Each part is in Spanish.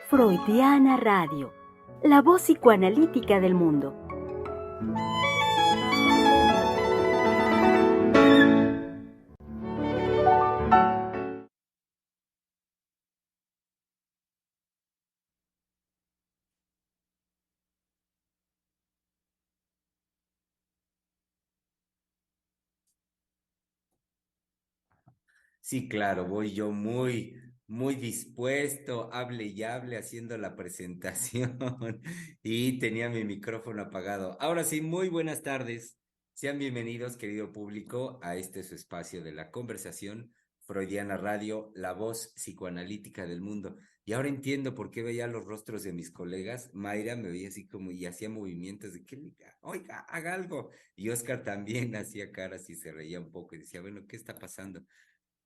Freudiana Radio, la voz psicoanalítica del mundo. Sí, claro, voy yo muy dispuesto, hable y hable haciendo la presentación y tenía mi micrófono apagado. Ahora sí, muy buenas tardes. Sean bienvenidos, querido público, a este su espacio de la conversación Freudiana Radio, la voz psicoanalítica del mundo. Y ahora entiendo por qué veía los rostros de mis colegas. Mayra me veía así como y hacía movimientos de que, oiga, haga algo. Y Oscar también hacía caras y se reía un poco y decía, bueno, ¿qué está pasando?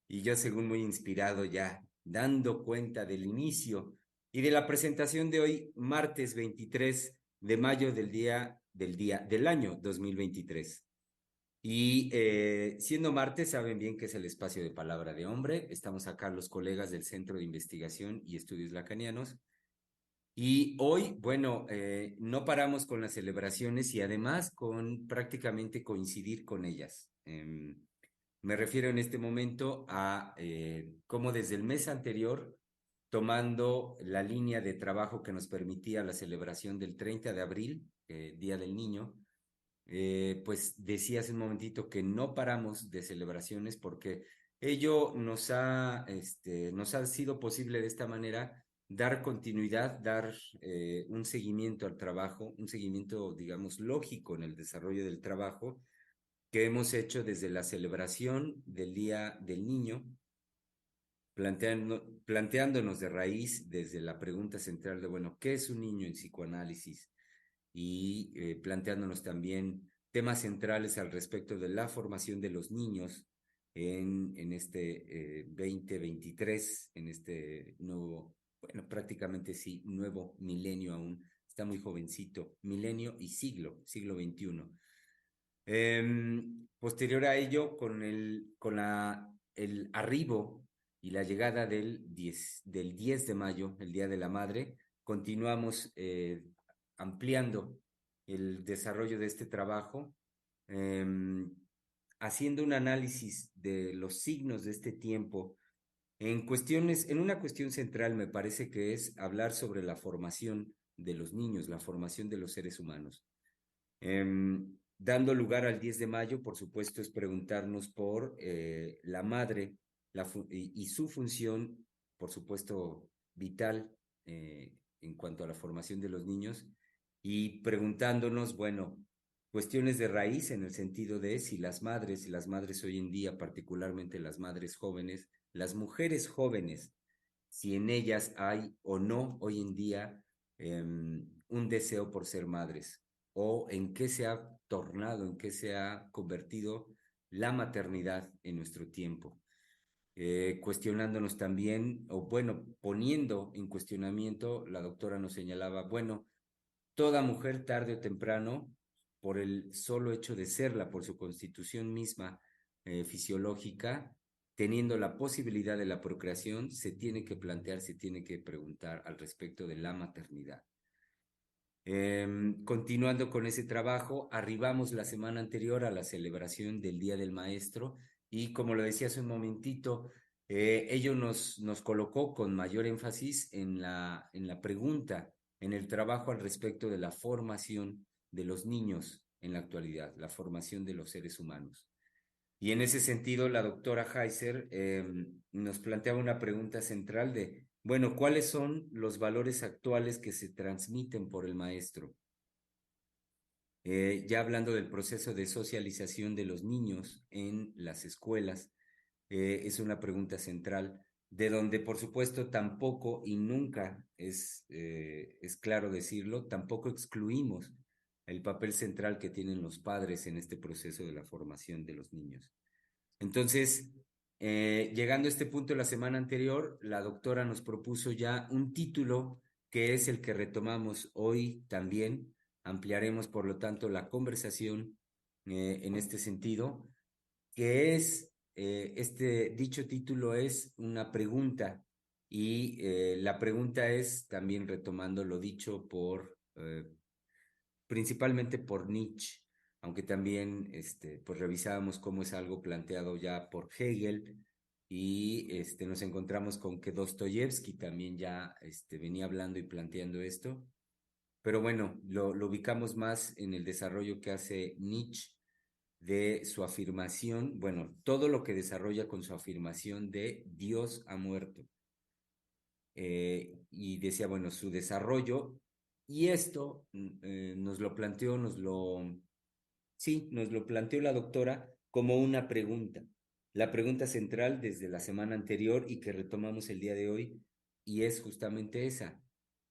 Y yo, según muy inspirado ya, dando cuenta del inicio y de la presentación de hoy, martes 23 de mayo del año 2023. Y siendo martes, saben bien que es el espacio de palabra de hombre. Estamos acá los colegas del Centro de Investigación y Estudios Lacanianos. Y hoy, bueno, no paramos con las celebraciones y además con prácticamente coincidir con ellas. Me refiero en este momento a cómo desde el mes anterior, tomando la línea de trabajo que nos permitía la celebración del 30 de abril, Día del Niño, pues decía hace un momentito que no paramos de celebraciones porque ello nos ha sido posible de esta manera dar continuidad, dar un seguimiento al trabajo, un seguimiento, digamos, lógico en el desarrollo del trabajo que hemos hecho desde la celebración del Día del Niño, planteándonos de raíz desde la pregunta central de, bueno, ¿qué es un niño en psicoanálisis? Y planteándonos también temas centrales al respecto de la formación de los niños en este 2023, en este nuevo, bueno, prácticamente sí, nuevo milenio aún, está muy jovencito, milenio y siglo XXI. Posterior a ello, el arribo y la llegada del 10 de mayo, el Día de la Madre, continuamos ampliando el desarrollo de este trabajo, eh, haciendo un análisis de los signos de este tiempo en una cuestión central me parece que es hablar sobre la formación de los niños, la formación de los seres humanos. Dando lugar al 10 de mayo, por supuesto, es preguntarnos por la madre y su función, por supuesto, vital en cuanto a la formación de los niños y preguntándonos, bueno, cuestiones de raíz en el sentido de si las madres hoy en día, particularmente las madres jóvenes, las mujeres jóvenes, si en ellas hay o no hoy en día un deseo por ser madres o en qué se ha tornado, en qué se ha convertido la maternidad en nuestro tiempo. Cuestionándonos también, o bueno, poniendo en cuestionamiento, la doctora nos señalaba, bueno, toda mujer tarde o temprano, por el solo hecho de serla, por su constitución misma fisiológica, teniendo la posibilidad de la procreación, se tiene que plantear, se tiene que preguntar al respecto de la maternidad. Continuando con ese trabajo, arribamos la semana anterior a la celebración del Día del Maestro y como lo decía hace un momentito, ello nos colocó con mayor énfasis en la pregunta, en el trabajo al respecto de la formación de los niños en la actualidad, la formación de los seres humanos. Y en ese sentido, la doctora Heiser nos planteaba una pregunta central de, bueno, ¿cuáles son los valores actuales que se transmiten por el maestro? Ya hablando del proceso de socialización de los niños en las escuelas, es una pregunta central, de donde por supuesto tampoco y nunca es claro decirlo, tampoco excluimos el papel central que tienen los padres en este proceso de la formación de los niños. Entonces, llegando a este punto la semana anterior, la doctora nos propuso ya un título que es el que retomamos hoy también. Ampliaremos, por lo tanto, la conversación en este sentido. que es, este dicho título es una pregunta y la pregunta es, también retomando lo dicho por, principalmente por Nietzsche, aunque también pues revisábamos cómo es algo planteado ya por Hegel y nos encontramos con que Dostoyevsky también ya venía hablando y planteando esto, pero bueno, lo ubicamos más en el desarrollo que hace Nietzsche de su afirmación, bueno, todo lo que desarrolla con su afirmación de Dios ha muerto. Y decía, bueno, su desarrollo, y esto nos lo planteó, sí, nos lo planteó la doctora como una pregunta. La pregunta central desde la semana anterior y que retomamos el día de hoy, y es justamente esa.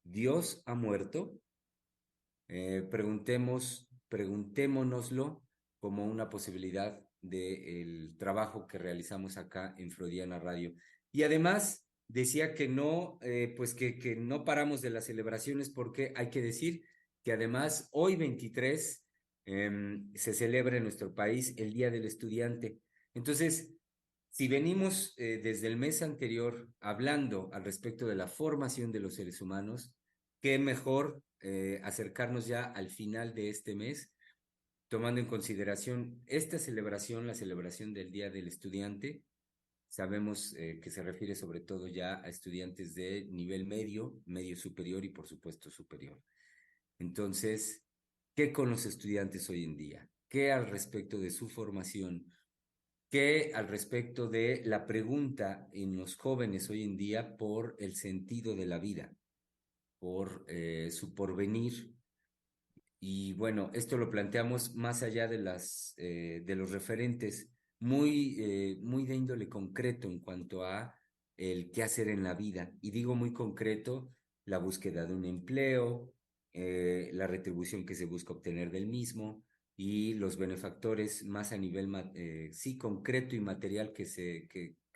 ¿Dios ha muerto? Preguntémonoslo como una posibilidad del trabajo que realizamos acá en Freudiana Radio. Y además decía que no, pues que no paramos de las celebraciones porque hay que decir que además hoy 23 se celebra en nuestro país el Día del Estudiante. Entonces, si venimos desde el mes anterior hablando al respecto de la formación de los seres humanos, qué mejor acercarnos ya al final de este mes, tomando en consideración esta celebración, la celebración del Día del Estudiante. Sabemos que se refiere sobre todo ya a estudiantes de nivel medio, medio superior y por supuesto superior. Entonces, ¿qué con los estudiantes hoy en día? ¿Qué al respecto de su formación? ¿Qué al respecto de la pregunta en los jóvenes hoy en día por el sentido de la vida, por su porvenir? Y bueno, esto lo planteamos más allá de de los referentes, muy de índole concreto en cuanto a el qué hacer en la vida. Y digo muy concreto, la búsqueda de un empleo, la retribución que se busca obtener del mismo y los benefactores más a nivel, sí, concreto y material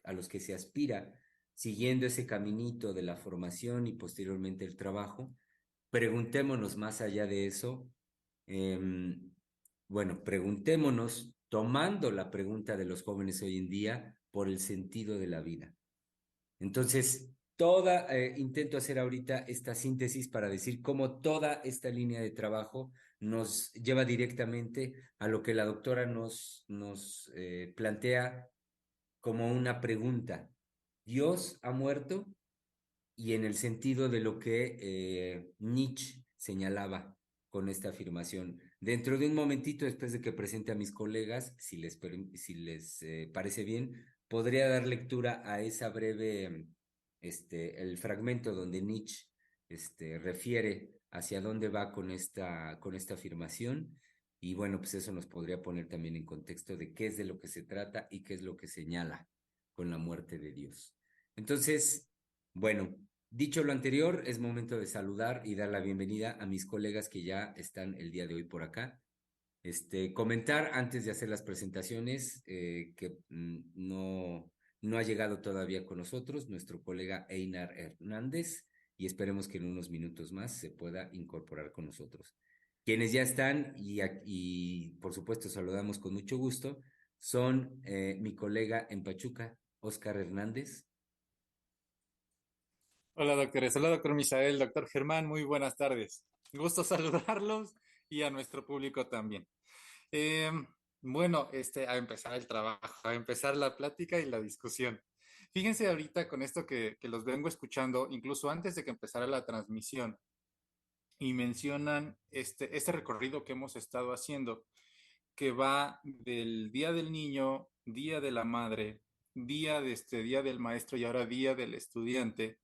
a los que se aspira, siguiendo ese caminito de la formación y posteriormente el trabajo. Preguntémonos más allá de eso. em, bueno, preguntémonos, tomando la pregunta de los jóvenes hoy en día, por el sentido de la vida. Entonces, intento hacer ahorita esta síntesis para decir cómo toda esta línea de trabajo nos lleva directamente a lo que la doctora nos plantea como una pregunta. ¿Dios ha muerto? Y en el sentido de lo que Nietzsche señalaba con esta afirmación. Dentro de un momentito, después de que presente a mis colegas, si les parece bien, podría dar lectura a esa breve, el fragmento donde Nietzsche refiere hacia dónde va con esta afirmación. Y bueno, pues eso nos podría poner también en contexto de qué es de lo que se trata y qué es lo que señala con la muerte de Dios. Entonces, bueno, dicho lo anterior, es momento de saludar y dar la bienvenida a mis colegas que ya están el día de hoy por acá. Comentar antes de hacer las presentaciones que no ha llegado todavía con nosotros nuestro colega Einar Hernández y esperemos que en unos minutos más se pueda incorporar con nosotros. Quienes ya están y por supuesto saludamos con mucho gusto son mi colega en Pachuca, Oscar Hernández. Hola, doctores. Hola, doctor Misael, doctor Germán. Muy buenas tardes. Gusto saludarlos y a nuestro público también. Eh, bueno, a empezar el trabajo, a empezar la plática y la discusión. Fíjense ahorita con esto que los vengo escuchando, incluso antes de que empezara la transmisión, y mencionan este recorrido que hemos estado haciendo, que va del Día del Niño, Día de la Madre, Día del Maestro y ahora Día del Estudiante,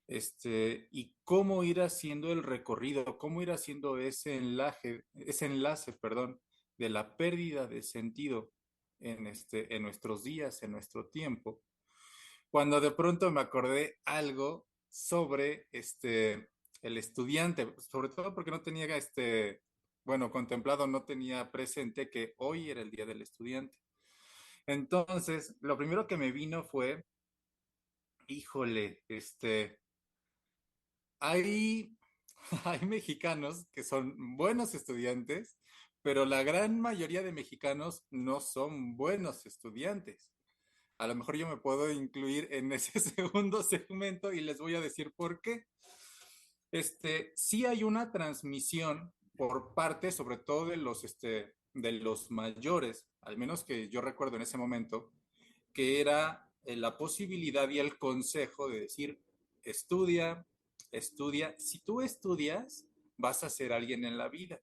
y cómo ir haciendo el recorrido, cómo ir haciendo ese enlace, perdón, de la pérdida de sentido en nuestros días, en nuestro tiempo, cuando de pronto me acordé algo sobre el estudiante, sobre todo porque no tenía bueno, contemplado, no tenía presente que hoy era el día del estudiante. Entonces, lo primero que me vino fue, híjole, hay, hay mexicanos que son buenos estudiantes, pero la gran mayoría de mexicanos no son buenos estudiantes. A lo mejor yo me puedo incluir en ese segundo segmento y les voy a decir por qué. Sí hay una transmisión por parte, sobre todo de los mayores, al menos que yo recuerdo en ese momento, que era la posibilidad y el consejo de decir, estudia, estudia. Si tú estudias, vas a ser alguien en la vida.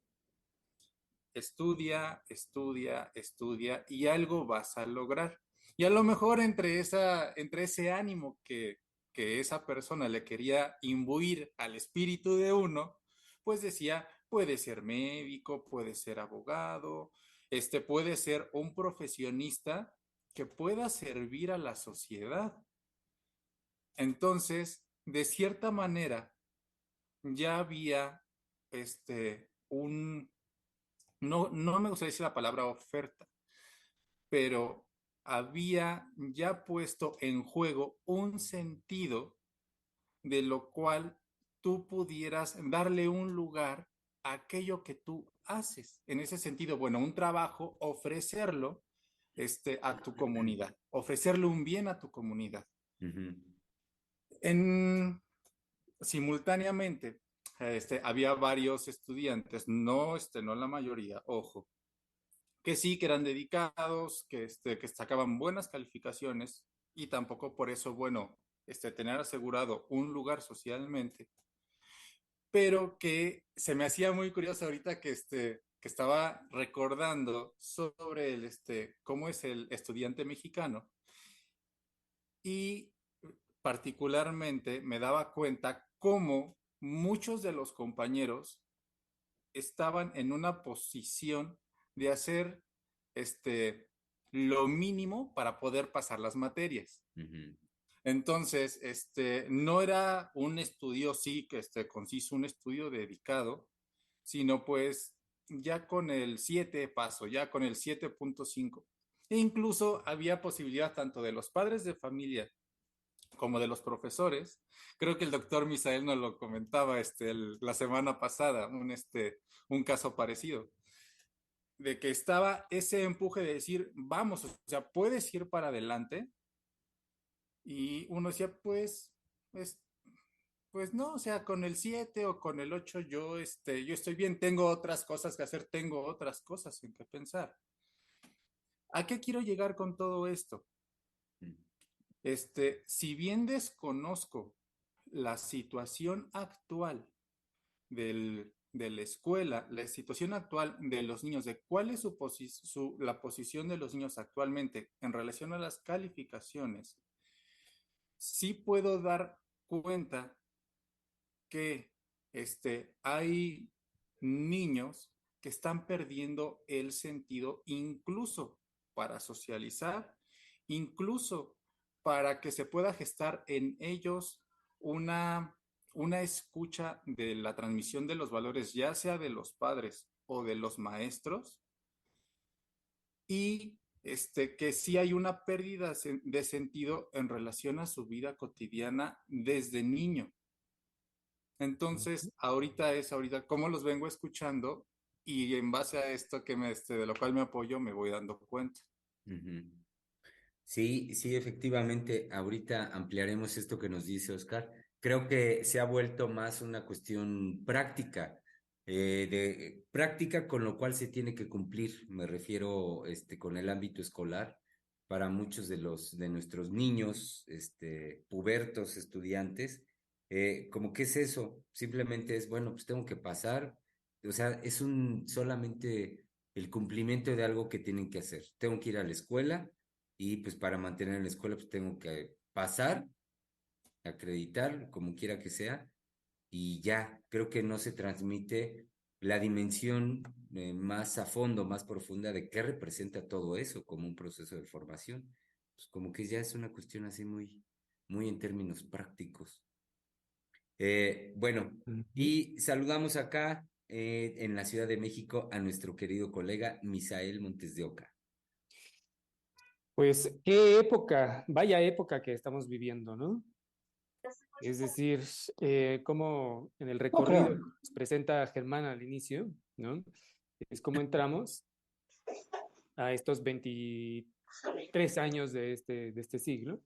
Estudia, estudia, estudia y algo vas a lograr. Y a lo mejor entre ese ánimo que esa persona le quería imbuir al espíritu de uno, pues decía, puede ser médico, puede ser abogado, puede ser un profesionista que pueda servir a la sociedad. Entonces, de cierta manera, ya había no me gustaría decir la palabra oferta, pero había ya puesto en juego un sentido de lo cual tú pudieras darle un lugar a aquello que tú haces. En ese sentido, bueno, un trabajo, ofrecerlo a tu comunidad, ofrecerle un bien a tu comunidad. Ujú. En, Simultáneamente, había varios estudiantes, no la mayoría, ojo, que sí, que eran dedicados, que sacaban buenas calificaciones y tampoco por eso, bueno, tener asegurado un lugar socialmente, pero que se me hacía muy curioso ahorita que estaba recordando sobre cómo es el estudiante mexicano y particularmente me daba cuenta cómo muchos de los compañeros estaban en una posición de hacer este, lo mínimo para poder pasar las materias. Ujú. Entonces, no era un estudio, sí, que conciso, un estudio dedicado, sino pues ya con el 7 paso, ya con el 7.5. E incluso había posibilidad tanto de los padres de familia como de los profesores. Creo que el doctor Misael nos lo comentaba la semana pasada, un caso parecido, de que estaba ese empuje de decir, vamos, o sea, puedes ir para adelante. Y uno decía, pues, pues no, o sea, con el 7 o con el 8 yo estoy bien, tengo otras cosas que hacer, tengo otras cosas en que pensar. ¿A qué quiero llegar con todo esto? Si bien desconozco la situación actual de la escuela, la situación actual de los niños, de cuál es la posición de los niños actualmente en relación a las calificaciones, sí puedo dar cuenta que hay niños que están perdiendo el sentido incluso para socializar, incluso para que se pueda gestar en ellos una, una escucha de la transmisión de los valores, ya sea de los padres o de los maestros, y que sí hay una pérdida de sentido en relación a su vida cotidiana desde niño. Entonces, ahorita, cómo los vengo escuchando y en base a esto de lo cual me apoyo, me voy dando cuenta. Ujú. Sí, sí, efectivamente, ahorita ampliaremos esto que nos dice Oscar. Creo que se ha vuelto más una cuestión práctica, de práctica con lo cual se tiene que cumplir. Me refiero, con el ámbito escolar para muchos de nuestros niños, pubertos, estudiantes. Como que es eso, simplemente es, bueno, pues tengo que pasar, o sea, es solamente el cumplimiento de algo que tienen que hacer. Tengo que ir a la escuela y pues para mantener la escuela pues tengo que pasar, acreditar, como quiera que sea, y ya, creo que no se transmite la dimensión más a fondo, más profunda de qué representa todo eso como un proceso de formación. Pues como que ya es una cuestión así muy, muy en términos prácticos. Bueno, Ujú. y saludamos acá en la Ciudad de México a nuestro querido colega Misael Montes de Oca. Pues qué época, vaya época que estamos viviendo, ¿no? Es decir, como en el recorrido que nos presenta Germán al inicio, ¿no? Es como entramos a estos 23 años de este siglo.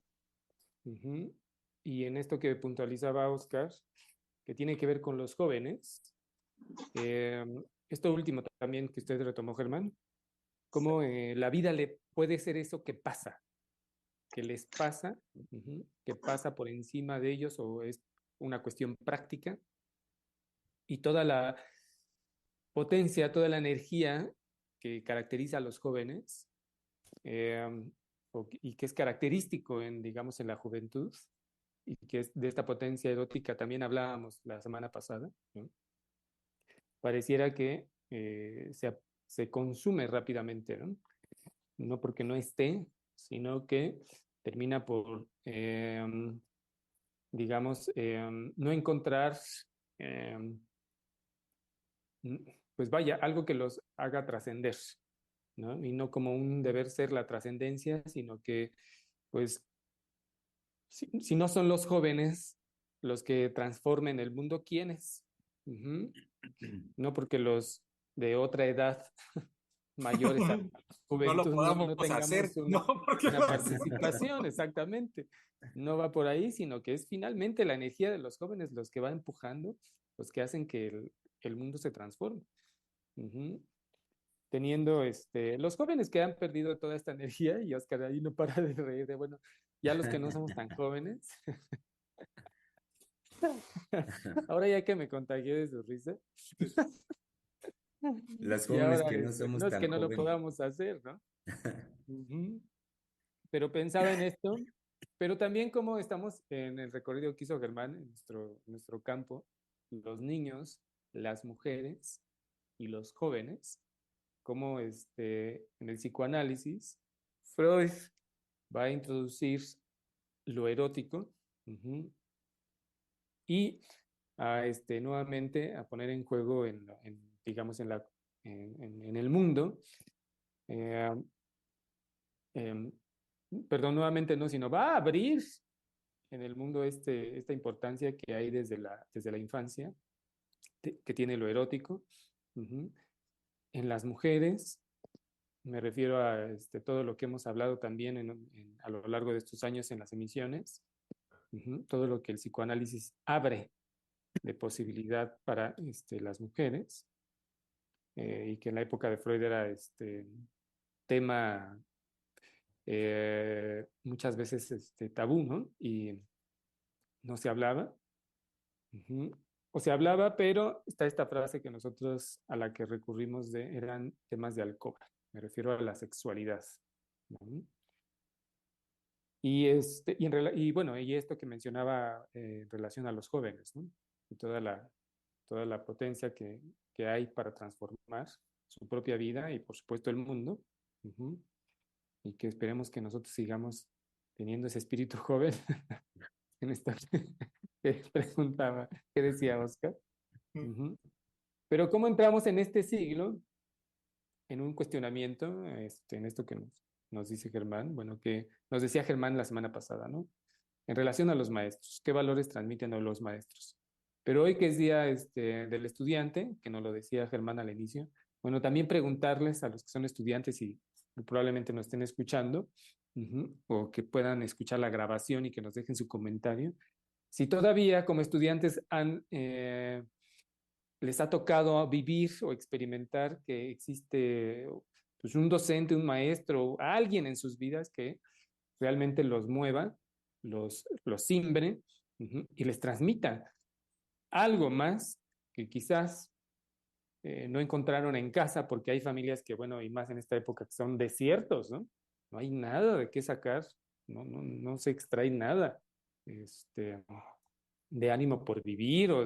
Ujú. Y en esto que puntualizaba Oscar, que tiene que ver con los jóvenes, eh, esto último también que usted retomó, Germán, cómo la vida le puede ser eso que pasa, que les pasa, que pasa por encima de ellos o es una cuestión práctica y toda la potencia, toda la energía que caracteriza a los jóvenes eh, y que es característico en, digamos, en la juventud y que es de esta potencia erótica también hablábamos la semana pasada, ¿no? Pareciera que se consume rápidamente, ¿no? No porque no esté, sino que termina por, digamos, no encontrar, eh, pues vaya, algo que los haga trascender, ¿no? Y no como un deber ser la trascendencia, sino que, pues, si no son los jóvenes los que transformen el mundo, ¿quiénes? No porque los de otra edad mayores a la No lo juventud podamos no hacer, tengamos no, porque una participación, exactamente. No va por ahí, sino que es finalmente la energía de los jóvenes los que va empujando, los que hacen que el mundo se transforme. Ujú. Teniendo los jóvenes que han perdido toda esta energía, y Oscar ahí no para de reír, de bueno, ya los que no somos tan jóvenes, ahora ya que me contagié de su risa, Las y jóvenes ahora que no somos no es que tan no lo jóvenes. podamos hacer, ¿no? Ujú. Pero pensaba en esto, pero también como estamos en el recorrido que hizo Germán en nuestro campo, los niños, las mujeres y los jóvenes, como en el psicoanálisis, Freud va a introducir lo erótico ujú, y a nuevamente a poner en juego digamos en el mundo eh, em, perdón, nuevamente no, sino va a abrir en el mundo esta importancia que hay desde la infancia, que tiene lo erótico. Ujú. En las mujeres, me refiero a todo lo que hemos hablado también a lo largo de estos años en las emisiones, todo lo que el psicoanálisis abre de posibilidad para las mujeres, y que en la época de Freud era tema muchas veces tabú, ¿no? Y no se hablaba. Ujú. O se hablaba, pero está esta frase que nosotros a la que recurrimos eran temas de alcoba. Me refiero a la sexualidad. Ujú. Y bueno, y esto que mencionaba en relación a los jóvenes, ¿no? Y toda la potencia que hay para transformar su propia vida y por supuesto el mundo. Ujú. Y que esperemos que nosotros sigamos teniendo ese espíritu joven en esta que preguntaba, ¿qué decía Oscar? Ujú. Pero ¿cómo entramos en este siglo en un cuestionamiento, en esto que nos dice Germán? Bueno, que nos decía Germán la semana pasada, ¿no? En relación a los maestros, ¿qué valores transmiten a los maestros? Pero hoy que es día del estudiante, que nos lo decía Germán al inicio, bueno, también preguntarles a los que son estudiantes y probablemente nos estén escuchando, o que puedan escuchar la grabación y que nos dejen su comentario, si todavía como estudiantes les ha tocado vivir o experimentar que existe pues, un docente, un maestro, alguien en sus vidas que realmente los mueva, los simbre y les transmita algo más que quizás no encontraron en casa, porque hay familias que, bueno, y más en esta época que son desiertos, ¿no? No hay nada de qué sacar, no se extrae nada de ánimo por vivir o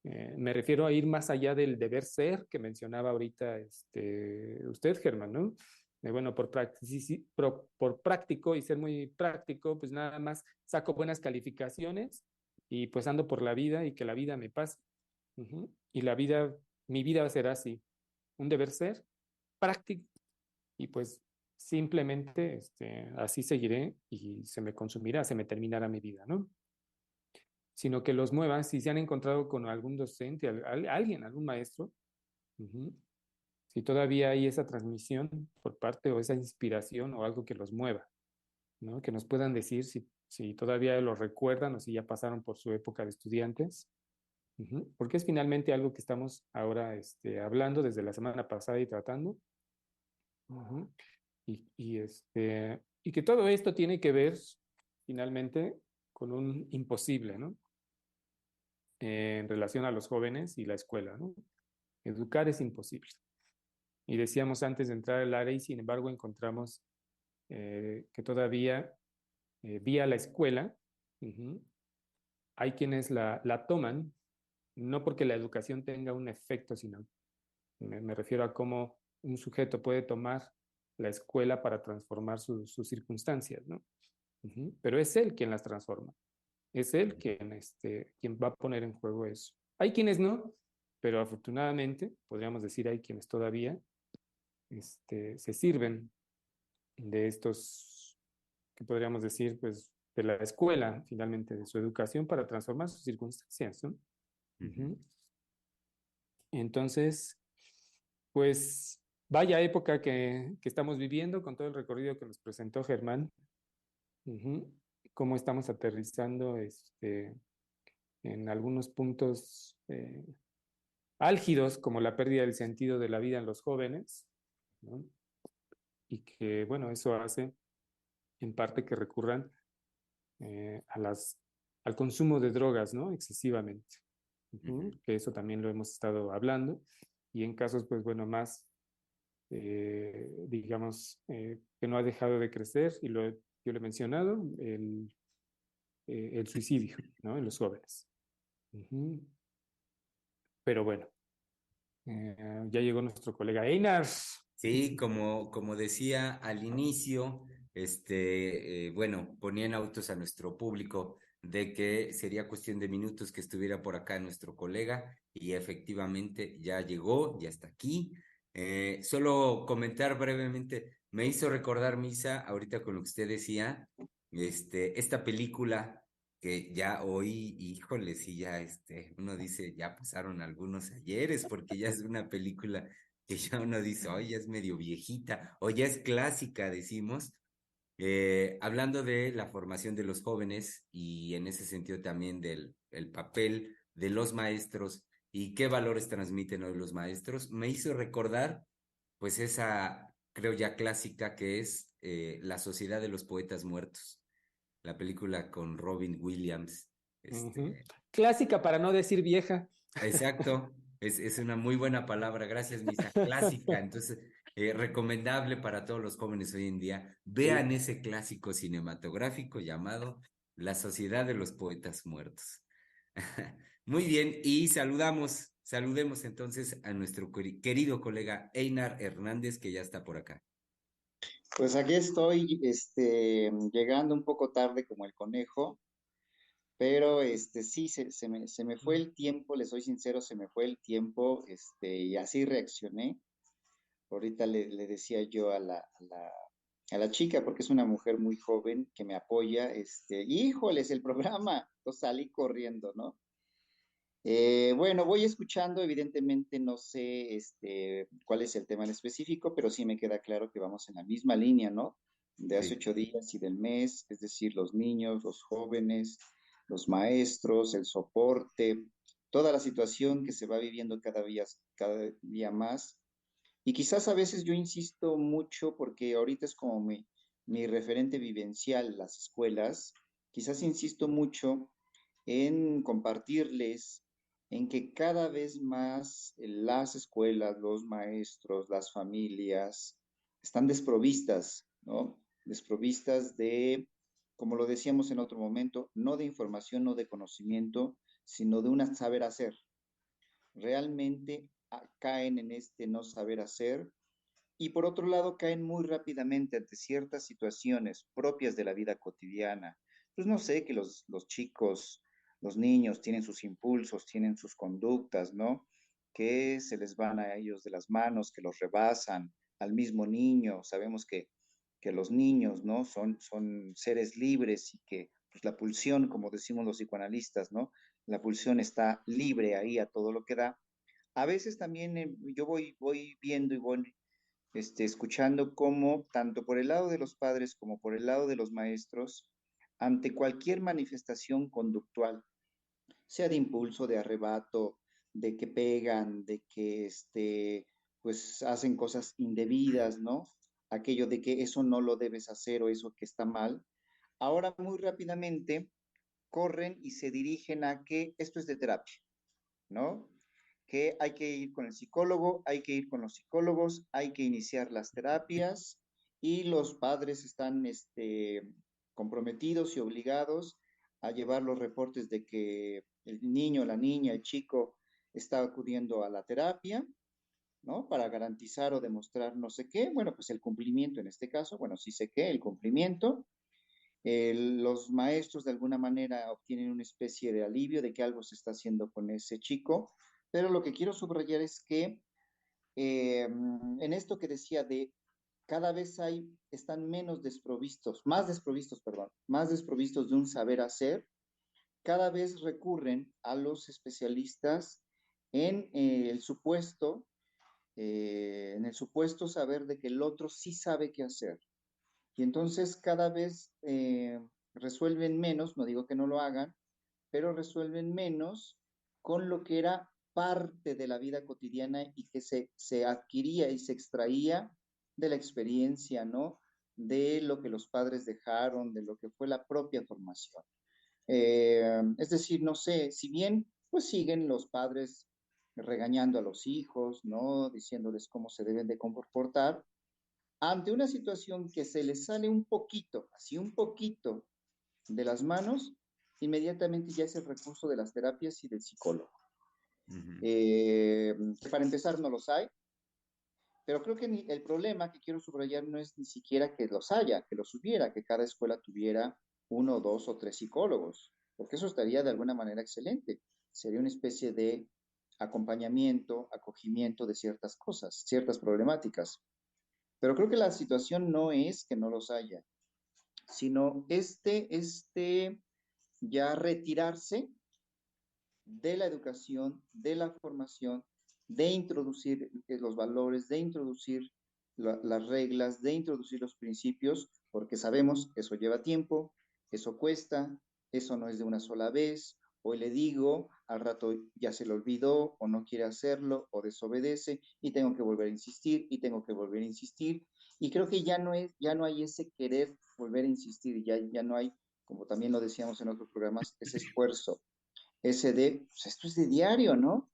me refiero a ir más allá del deber ser que mencionaba ahorita usted, Germán, ¿no? Bueno, por práctico y ser muy práctico, pues nada más saco buenas calificaciones y pues ando por la vida y que la vida me pase. Y mi vida será así, un deber ser práctico y pues simplemente así seguiré y se me consumirá, se me terminará mi vida, ¿no? Sino que los muevan, si se han encontrado con algún docente, alguien, algún maestro, Ujú. Si todavía hay esa transmisión por parte o esa inspiración o algo que los mueva, ¿no? Que nos puedan decir si todavía lo recuerdan o si ya pasaron por su época de estudiantes. Ujú. Porque es finalmente algo que estamos ahora hablando desde la semana pasada y tratando. Ujú. Y que todo esto tiene que ver finalmente con un imposible, ¿no? En relación a los jóvenes y la escuela, ¿no? Educar es imposible. Y decíamos antes de entrar al área y sin embargo encontramos que todavía vía la escuela ujú, hay quienes la toman, no porque la educación tenga un efecto, sino me refiero a cómo un sujeto puede tomar la escuela para transformar sus circunstancias, ¿no? Ujú. Pero es él quien las transforma, es él quien va a poner en juego eso. Hay quienes no, pero afortunadamente, podríamos decir, hay quienes todavía se sirven de estos, que podríamos decir, pues, de la escuela, finalmente, de su educación para transformar sus circunstancias, ¿no? Ujú. Ujú. Entonces, pues, vaya época que estamos viviendo con todo el recorrido que nos presentó Germán. Ujú. Cómo estamos aterrizando en algunos puntos álgidos, como la pérdida del sentido de la vida en los jóvenes, ¿no? Y que, bueno, eso hace en parte que recurran a al consumo de drogas, ¿no? Excesivamente. Ujú. Ujú. Que eso también lo hemos estado hablando. Y en casos, pues bueno, más, digamos, que no ha dejado de crecer, y yo lo he mencionado, el suicidio, ¿no? En los jóvenes. Ujú. Pero bueno, ya llegó nuestro colega Einar. Sí, como decía al inicio, bueno, ponían autos a nuestro público de que sería cuestión de minutos que estuviera por acá nuestro colega y efectivamente ya llegó, ya está aquí. Solo comentar brevemente, me hizo recordar, Misa, ahorita con lo que usted decía, esta película que ya hoy, híjole, sí, ya, uno dice, ya pasaron algunos ayeres porque ya es una película que ya uno dice, oye, ya es medio viejita, o ya es clásica, decimos, hablando de la formación de los jóvenes y en ese sentido también del el papel de los maestros y qué valores transmiten hoy los maestros, me hizo recordar, pues esa, creo ya clásica que es La Sociedad de los Poetas Muertos, la película con Robin Williams, Ujú. este, Clásica para no decir vieja. exacto, es una muy buena palabra, gracias, Misa, clásica, entonces, recomendable para todos los jóvenes hoy en día. Sí. Vean ese clásico cinematográfico llamado La Sociedad de los Poetas Muertos. Muy bien, y saludemos entonces a nuestro querido colega Einar Hernández, que ya está por acá. Pues aquí estoy, llegando un poco tarde como el conejo, pero sí, se me fue el tiempo, le soy sincero, se me fue el tiempo, y así reaccioné. Ahorita le decía yo a la chica, porque es una mujer muy joven que me apoya, híjoles, el programa, entonces salí corriendo, ¿no? Bueno, voy escuchando, evidentemente no sé cuál es el tema en específico, pero sí me queda claro que vamos en la misma línea, ¿no? De hace Sí, 8 días y del mes, es decir, los niños, los jóvenes, los maestros, el soporte, toda la situación que se va viviendo cada día más. Y quizás a veces yo insisto mucho porque ahorita es como mi referente vivencial, las escuelas, quizás insisto mucho en compartirles en que cada vez más las escuelas, los maestros, las familias están desprovistas, ¿no? Desprovistas de, como lo decíamos en otro momento, no de información, no de conocimiento, sino de un saber hacer. Realmente caen en este no saber hacer y por otro lado caen muy rápidamente ante ciertas situaciones propias de la vida cotidiana. Pues no sé, que los chicos, los niños tienen sus impulsos, tienen sus conductas, ¿no? Que se les van a ellos de las manos, que los rebasan al mismo niño. Sabemos que los niños, ¿no? Son seres libres y que pues, la pulsión, como decimos los psicoanalistas, ¿no? La pulsión está libre ahí a todo lo que da, A veces también yo voy viendo y voy escuchando cómo, tanto por el lado de los padres como por el lado de los maestros, ante cualquier manifestación conductual, sea de impulso, de arrebato, de que pegan, de que pues hacen cosas indebidas, ¿no? Aquello de que eso no lo debes hacer o eso que está mal. Ahora muy rápidamente corren y se dirigen a que esto es de terapia, ¿no? Que hay que ir con el psicólogo, hay que ir con los psicólogos, hay que iniciar las terapias y los padres están comprometidos y obligados a llevar los reportes de que el niño, la niña, el chico está acudiendo a la terapia, ¿no? Para garantizar o demostrar no sé qué, bueno, pues el cumplimiento en este caso, bueno, sí sé qué, el cumplimiento. Los maestros de alguna manera obtienen una especie de alivio de que algo se está haciendo con ese chico, pero lo que quiero subrayar es que en esto que decía de cada vez están más desprovistos, perdón, más desprovistos de un saber hacer, cada vez recurren a los especialistas en en el supuesto saber de que el otro sí sabe qué hacer. Y entonces cada vez resuelven menos, no digo que no lo hagan, pero resuelven menos con lo que era parte de la vida cotidiana y que se adquiría y se extraía de la experiencia, ¿no? De lo que los padres dejaron, de lo que fue la propia formación. Es decir, no sé, si bien pues siguen los padres regañando a los hijos, ¿no? Diciéndoles cómo se deben de comportar, ante una situación que se les sale un poquito, así un poquito de las manos, inmediatamente ya es el recurso de las terapias y del psicólogo. Para empezar, no los hay, pero creo que el problema que quiero subrayar no es ni siquiera que los haya, que los hubiera, que cada escuela tuviera uno, dos o tres psicólogos, porque eso estaría de alguna manera excelente. Sería una especie de acompañamiento, acogimiento de ciertas cosas, ciertas problemáticas. Pero creo que la situación no es que no los haya, sino ya retirarse de la educación, de la formación, de introducir los valores, de introducir las reglas, de introducir los principios, porque sabemos que eso lleva tiempo, eso cuesta, eso no es de una sola vez. Hoy le digo, al rato ya se le olvidó o no quiere hacerlo o desobedece y tengo que volver a insistir y tengo que volver a insistir. Y creo que ya no hay ese querer volver a insistir y ya no hay, como también lo decíamos en otros programas, ese esfuerzo, ese pues esto es de diario, ¿no?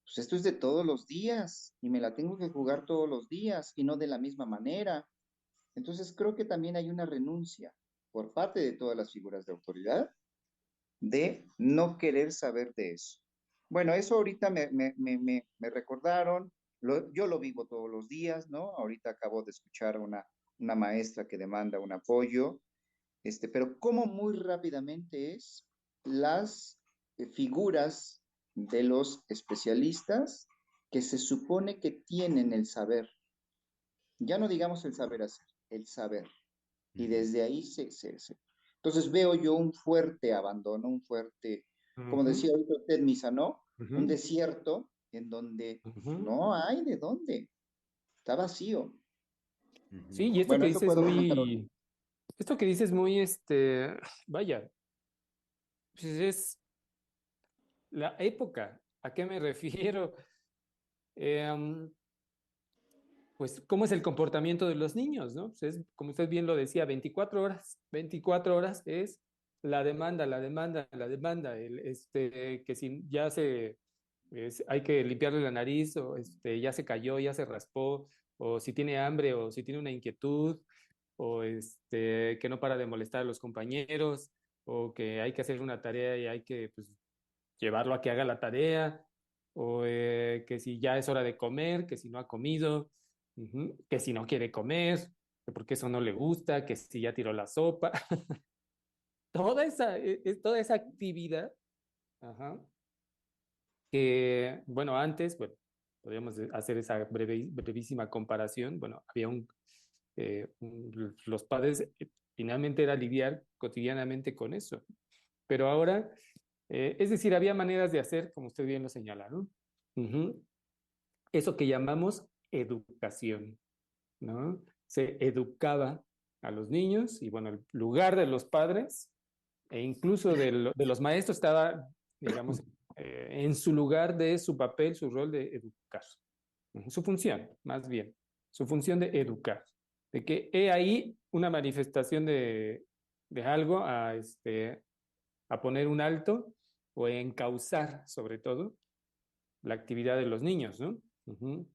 Pues esto es de todos los días y me la tengo que jugar todos los días y no de la misma manera. Entonces creo que también hay una renuncia por parte de todas las figuras de autoridad de no querer saber de eso. Bueno, eso ahorita me recordaron, yo lo vivo todos los días, ¿no? Ahorita acabo de escuchar a una maestra que demanda un apoyo, pero cómo muy rápidamente es las figuras de los especialistas que se supone que tienen el saber, ya no digamos el saber hacer, el saber. Y desde ahí Entonces veo yo un fuerte abandono, un fuerte, como decía ahorita usted, Misa, ¿no? Un desierto en donde no hay de dónde, está vacío. Sí, y esto Bueno, que eso dices puedo comentar ahorita. esto que dices muy, vaya, pues es la época. ¿A qué me refiero? Em, pues, ¿cómo es el comportamiento de los niños, no? Pues es, como usted bien lo decía, 24 horas. 24 horas es la demanda, la demanda, la demanda. Que si ya hay que limpiarle la nariz, o ya se cayó, ya se raspó, o si tiene hambre, o si tiene una inquietud, o que no para de molestar a los compañeros, o que hay que hacer una tarea y hay que, pues, llevarlo a que haga la tarea, o que si ya es hora de comer, que si no ha comido, que si no quiere comer, que porque eso no le gusta, que si ya tiró la sopa. Toda esa actividad, ajá, que, bueno, antes, bueno, podríamos hacer esa brevísima comparación. Bueno, había los padres, finalmente era lidiar cotidianamente con eso. Pero ahora, es decir, había maneras de hacer, como usted bien lo señala, ¿no? eso que llamamos educación, ¿no? Se educaba a los niños y bueno, el lugar de los padres e incluso de los maestros estaba, digamos, en su lugar de su papel, su rol de educar. Su función, más bien, su función de educar. De que he ahí una manifestación de algo a poner un alto o encauzar, sobre todo, la actividad de los niños, ¿no? Ujú.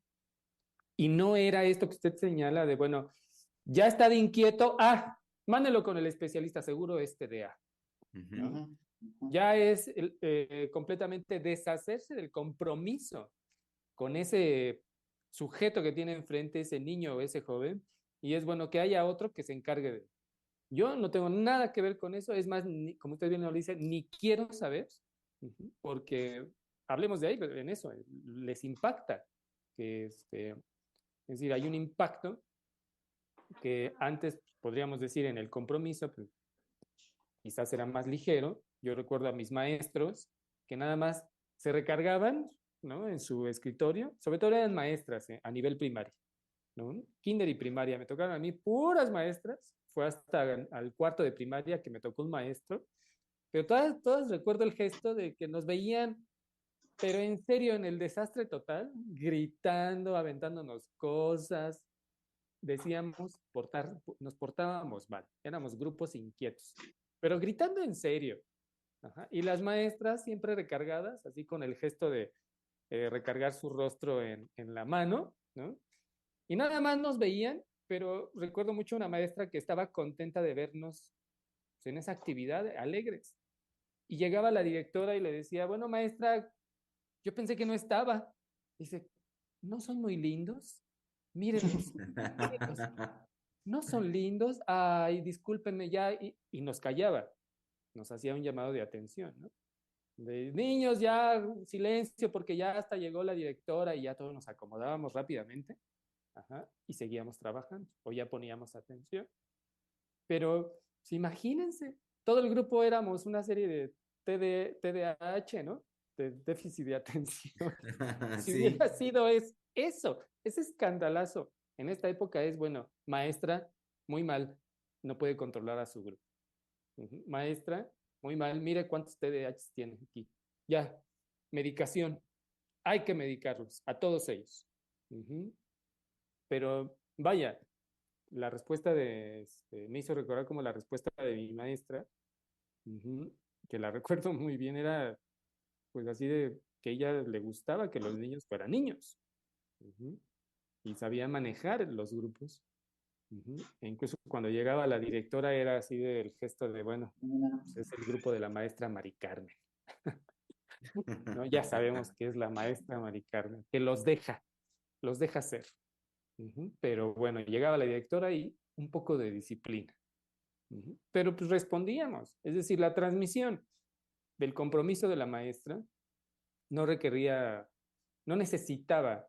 Y no era esto que usted señala de, bueno, ya está de inquieto, mándelo con el especialista, seguro es TDA, Ujú. ¿no? Ujú, ujú. Ya es completamente deshacerse del compromiso con ese sujeto que tiene enfrente, ese niño o ese joven, y es bueno que haya otro que se encargue de él. Yo no tengo nada que ver con eso, es más, como usted bien lo dice, ni quiero saber, porque hablemos de ahí, en eso, les impacta, que es decir, hay un impacto que antes podríamos decir en el compromiso, pues, quizás era más ligero. Yo recuerdo a mis maestros que nada más se recargaban, ¿no? En su escritorio, sobre todo eran maestras a nivel primario, ¿no? Kinder y primaria, me tocaron a mí puras maestras, fue hasta al cuarto de primaria que me tocó un maestro, pero todas recuerdo el gesto de que nos veían, pero en serio, en el desastre total, gritando, aventándonos cosas, decíamos nos portábamos mal, éramos grupos inquietos, pero gritando en serio. Ajá. Y las maestras siempre recargadas, así con el gesto de recargar su rostro en la mano, ¿no? Y nada más nos veían, pero recuerdo mucho una maestra que estaba contenta de vernos en esa actividad, alegres. Y llegaba la directora y le decía, bueno, maestra, yo pensé que no estaba. Dice, ¿no son muy lindos? Mírenlos, mírenlos. ¿No son lindos? Ay, discúlpenme ya. Y nos callaba, nos hacía un llamado de atención, ¿no? De niños, ya silencio, porque ya hasta llegó la directora y ya todos nos acomodábamos rápidamente. Ajá, y seguíamos trabajando o ya poníamos atención. Pero si imagínense, todo el grupo éramos una serie de TDAH, ¿no? De déficit de atención. Si hubiera Sí. sido eso, ese escandalazo en esta época es, bueno, maestra, muy mal, no puede controlar a su grupo. Maestra, muy mal, mire cuántos TDAH tiene aquí. Ya, medicación, hay que medicarlos, a todos ellos. Pero vaya, la respuesta me hizo recordar como la respuesta de mi maestra, que la recuerdo muy bien, era pues así de que a ella le gustaba que los niños fueran niños. Ujú. Y sabía manejar los grupos. E incluso cuando llegaba la directora era así del gesto de, bueno, pues es el grupo de la maestra Mari Carmen, ¿no? Ya sabemos que es la maestra Mari Carmen, que los deja ser. Pero bueno, llegaba la directora y un poco de disciplina. Pero pues respondíamos, es decir, la transmisión del compromiso de la maestra no requería, no necesitaba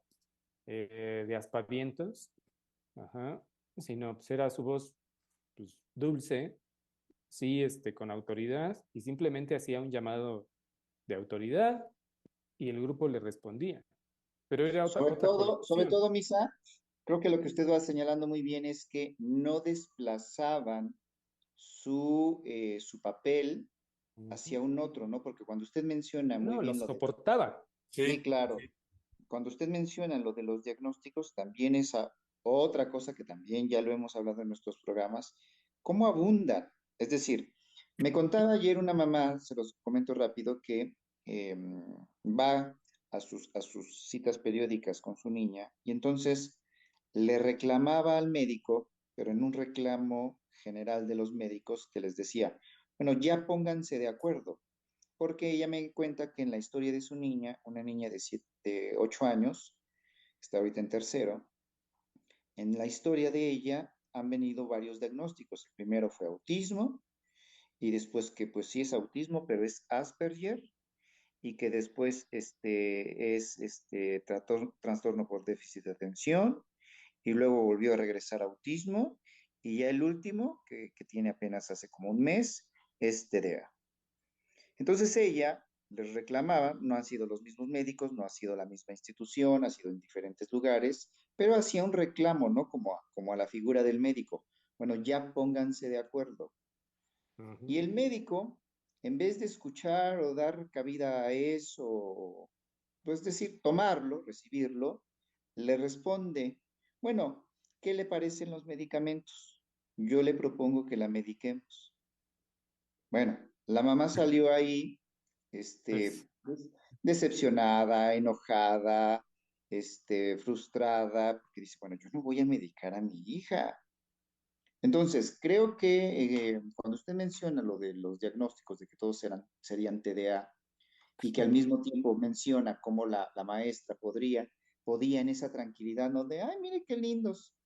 de aspavientos, ajá, sino pues era su voz pues, dulce, sí, con autoridad, y simplemente hacía un llamado de autoridad y el grupo le respondía. Pero era otra Sobre coordinación. todo, Misa, creo que lo que usted va señalando muy bien es que no desplazaban su papel Ujú. hacia un otro, ¿no? Porque cuando usted menciona muy No, lo bien lo de los... soportaba. Sí, Sí, claro. Cuando usted menciona lo de los diagnósticos, también es otra cosa que también ya lo hemos hablado en nuestros programas, cómo abundan. Es decir, me contaba ayer una mamá, se los comento rápido, que va a sus citas periódicas con su niña y entonces le reclamaba al médico, pero en un reclamo general de los médicos que les decía, bueno, ya pónganse de acuerdo, porque ella me cuenta que en la historia de su niña, una niña de 8 años, está ahorita en tercero, en la historia de ella han venido varios diagnósticos. El primero fue autismo y después que pues sí es autismo, pero es Asperger y que después es trastorno por déficit de atención y luego volvió a regresar a autismo y ya el último, que tiene apenas hace como un mes, es TDA. Entonces ella les reclamaba, no han sido los mismos médicos, no ha sido la misma institución, ha sido en diferentes lugares, pero hacía un reclamo, ¿no? Como a la figura del médico. Bueno, ya pónganse de acuerdo. Y el médico, en vez de escuchar o dar cabida a eso, pues decir, tomarlo, recibirlo, le responde, bueno, ¿qué le parecen los medicamentos? Yo le propongo que la mediquemos. Bueno, la mamá salió ahí, Pues pues, decepcionada, enojada, frustrada, porque dice, bueno, yo no voy a medicar a mi hija. Entonces, creo que cuando usted menciona lo de los diagnósticos de que todos serían TDA y que al mismo tiempo menciona cómo la maestra podía en esa tranquilidad, ¿no? De, ay, mire qué lindos,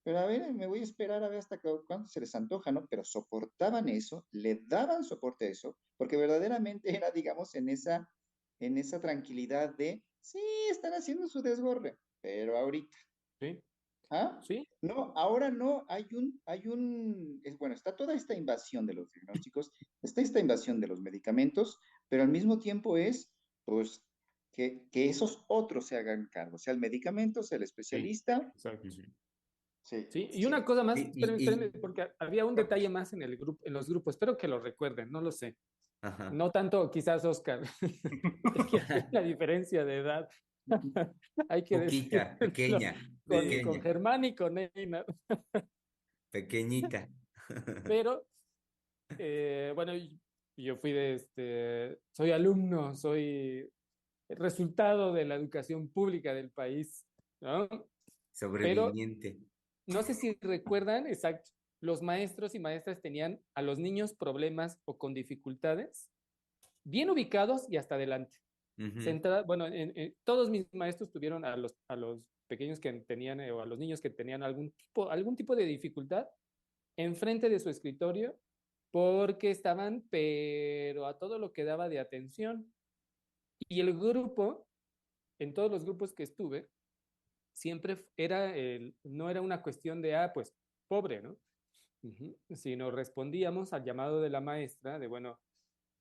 pero a ver, me voy a esperar a ver hasta cuándo se les antoja, ¿no? Pero soportaban eso, le daban soporte a eso, porque verdaderamente era, digamos, en esa tranquilidad de, sí, están haciendo su desgorre, pero ahorita, sí, ¿ah? sí, No, ahora no, bueno, está toda esta invasión de los diagnósticos, está esta invasión de los medicamentos, pero al mismo tiempo es, pues, que esos otros se hagan cargo, sea el medicamento, sea el sí, especialista. exacto. Ujú. Sí, Sí, y una sí. cosa más, Y, espérenme, espérenme, y, porque había un detalle más en el grupo, en los grupos, espero que lo recuerden, no lo sé. ajá. No tanto quizás Oscar, es que hay una diferencia de edad, hay que Poquita, decirlo, pequeña, con pequeña, Germán y con Einar, pequeñita. pero bueno, yo fui soy alumno, soy resultado de la educación pública del país, ¿no? Pero Sobreviviente. no sé si recuerdan, exacto, los maestros y maestras tenían a los niños problemas o con dificultades bien ubicados y hasta adelante. Ujú, Bueno, todos mis maestros tuvieron a los pequeños que tenían o a los niños que tenían algún tipo de dificultad enfrente de su escritorio porque estaban, pero a todo lo que daba de atención. Y el grupo, en todos los grupos que estuve, siempre no era una cuestión de, pues, pobre, ¿no? Sino respondíamos al llamado de la maestra de, bueno,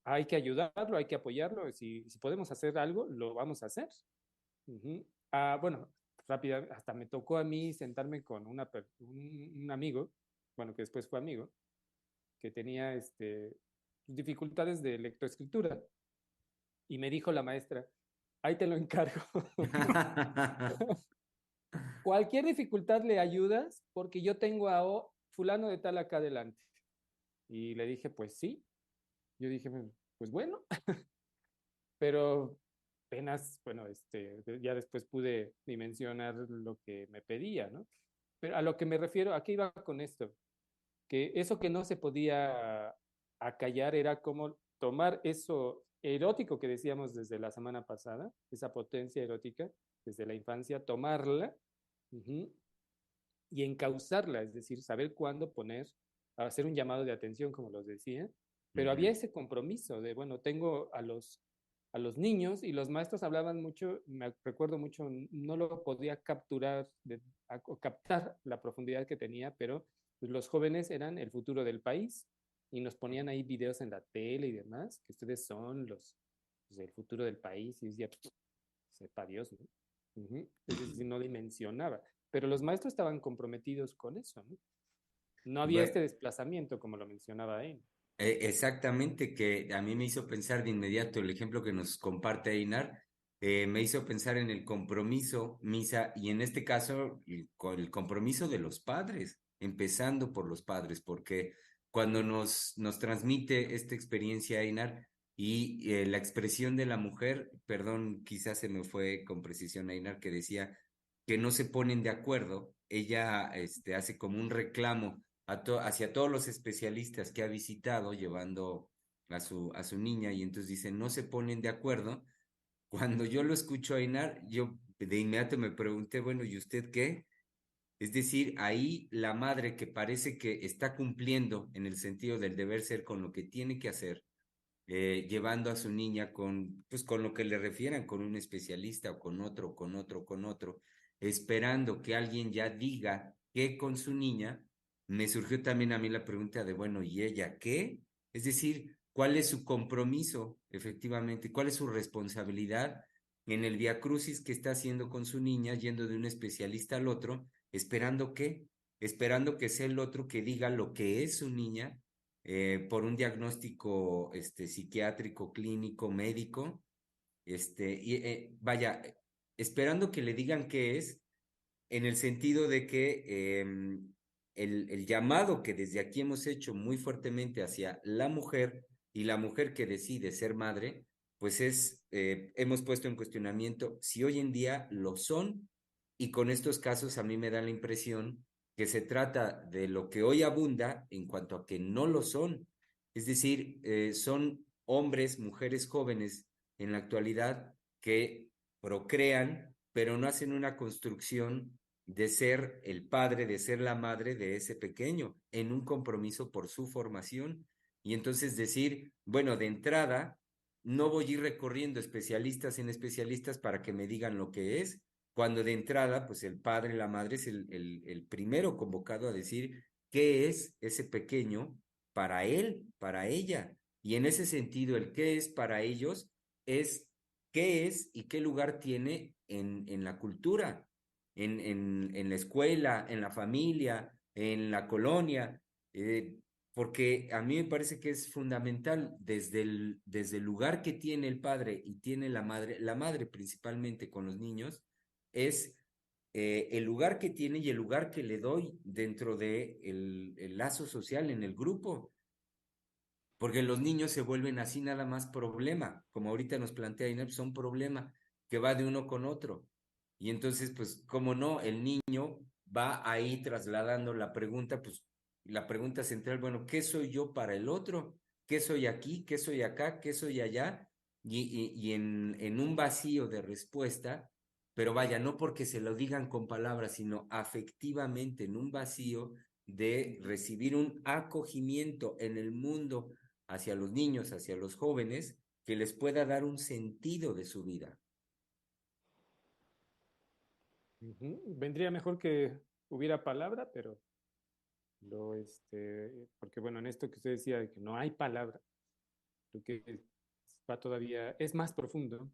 hay que ayudarlo, hay que apoyarlo, si podemos hacer algo, lo vamos a hacer. Bueno, rápida, hasta me tocó a mí sentarme con un amigo, bueno, que después fue amigo, que tenía dificultades de lectoescritura. Y me dijo la maestra, ahí te lo encargo. Cualquier dificultad le ayudas porque yo tengo a fulano de tal acá adelante. Y le dije, pues sí. Yo dije, pues bueno, pero apenas, bueno, ya después pude dimensionar lo que me pedía, ¿no? Pero a lo que me refiero, ¿a qué iba con esto? Que eso que no se podía acallar era como tomar eso erótico que decíamos desde la semana pasada, esa potencia erótica desde la infancia, tomarla uh-huh, y encauzarla, es decir, saber cuándo hacer un llamado de atención, como los decía, pero había Ujú. ese compromiso de, bueno, tengo a los niños y los maestros hablaban mucho, me recuerdo mucho, no lo podía capturar, o captar la profundidad que tenía, pero pues, los jóvenes eran el futuro del país y nos ponían ahí videos en la tele y demás, que ustedes son pues, el futuro del país y decía, sepa Dios, ¿no? Es decir, no dimensionaba. Pero los maestros estaban comprometidos con eso, ¿no? No había este Bue- desplazamiento, como lo mencionaba él. Exactamente, que a mí me hizo pensar de inmediato el ejemplo que nos comparte Einar, me hizo pensar en el compromiso, Misa, y en este caso el compromiso de los padres, empezando por los padres, porque cuando nos transmite esta experiencia, Einar, y la expresión de la mujer, perdón, quizás se me fue con precisión, Einar, que decía que no se ponen de acuerdo, ella hace como un reclamo hacia todos los especialistas que ha visitado llevando a su niña y entonces dicen, no se ponen de acuerdo. Cuando yo lo escucho a Einar, yo de inmediato me pregunté, bueno, ¿y usted qué? Es decir, ahí la madre que parece que está cumpliendo en el sentido del deber ser con lo que tiene que hacer, llevando a su niña pues con lo que le refieran, con un especialista o con otro, con otro, con otro, esperando que alguien ya diga qué con su niña, me surgió también a mí la pregunta de, bueno, ¿y ella qué? Es decir, cuál es su compromiso, efectivamente, cuál es su responsabilidad en el viacrucis que está haciendo con su niña, yendo de un especialista al otro, esperando que, esperando que sea el otro que diga lo que es su niña por un diagnóstico psiquiátrico, clínico, médico, vaya, esperando que le digan qué es, en el sentido de que el llamado que desde aquí hemos hecho muy fuertemente hacia la mujer y la mujer que decide ser madre, pues hemos puesto en cuestionamiento si hoy en día lo son, y con estos casos a mí me da la impresión que se trata de lo que hoy abunda en cuanto a que no lo son. Es decir, son hombres, mujeres jóvenes en la actualidad que procrean, pero no hacen una construcción de ser el padre, de ser la madre de ese pequeño, en un compromiso por su formación. Y entonces decir, bueno, de entrada, no voy a ir recorriendo especialistas en especialistas para que me digan lo que es, cuando de entrada, pues el padre, la madre es el primero convocado a decir qué es ese pequeño para él, para ella. Y en ese sentido, el qué es para ellos es qué es y qué lugar tiene en la cultura, en la escuela, en la familia, en la colonia, porque a mí me parece que es fundamental desde el lugar que tiene el padre y tiene la madre principalmente con los niños, es el lugar que tiene y el lugar que le doy dentro de el lazo social en el grupo, porque los niños se vuelven así nada más problema, como ahorita nos plantea Inés, son problema que va de uno con otro. Y entonces, pues, como no, el niño va ahí trasladando la pregunta, pues, la pregunta central, bueno, ¿qué soy yo para el otro? ¿Qué soy aquí? ¿Qué soy acá? ¿Qué soy allá? Y en un vacío de respuesta, pero vaya, no porque se lo digan con palabras, sino afectivamente, en un vacío de recibir un acogimiento en el mundo hacia los niños, hacia los jóvenes, que les pueda dar un sentido de su vida. Vendría mejor que hubiera palabra, pero porque bueno, en esto que usted decía de que no hay palabra, creo que va todavía, es más profundo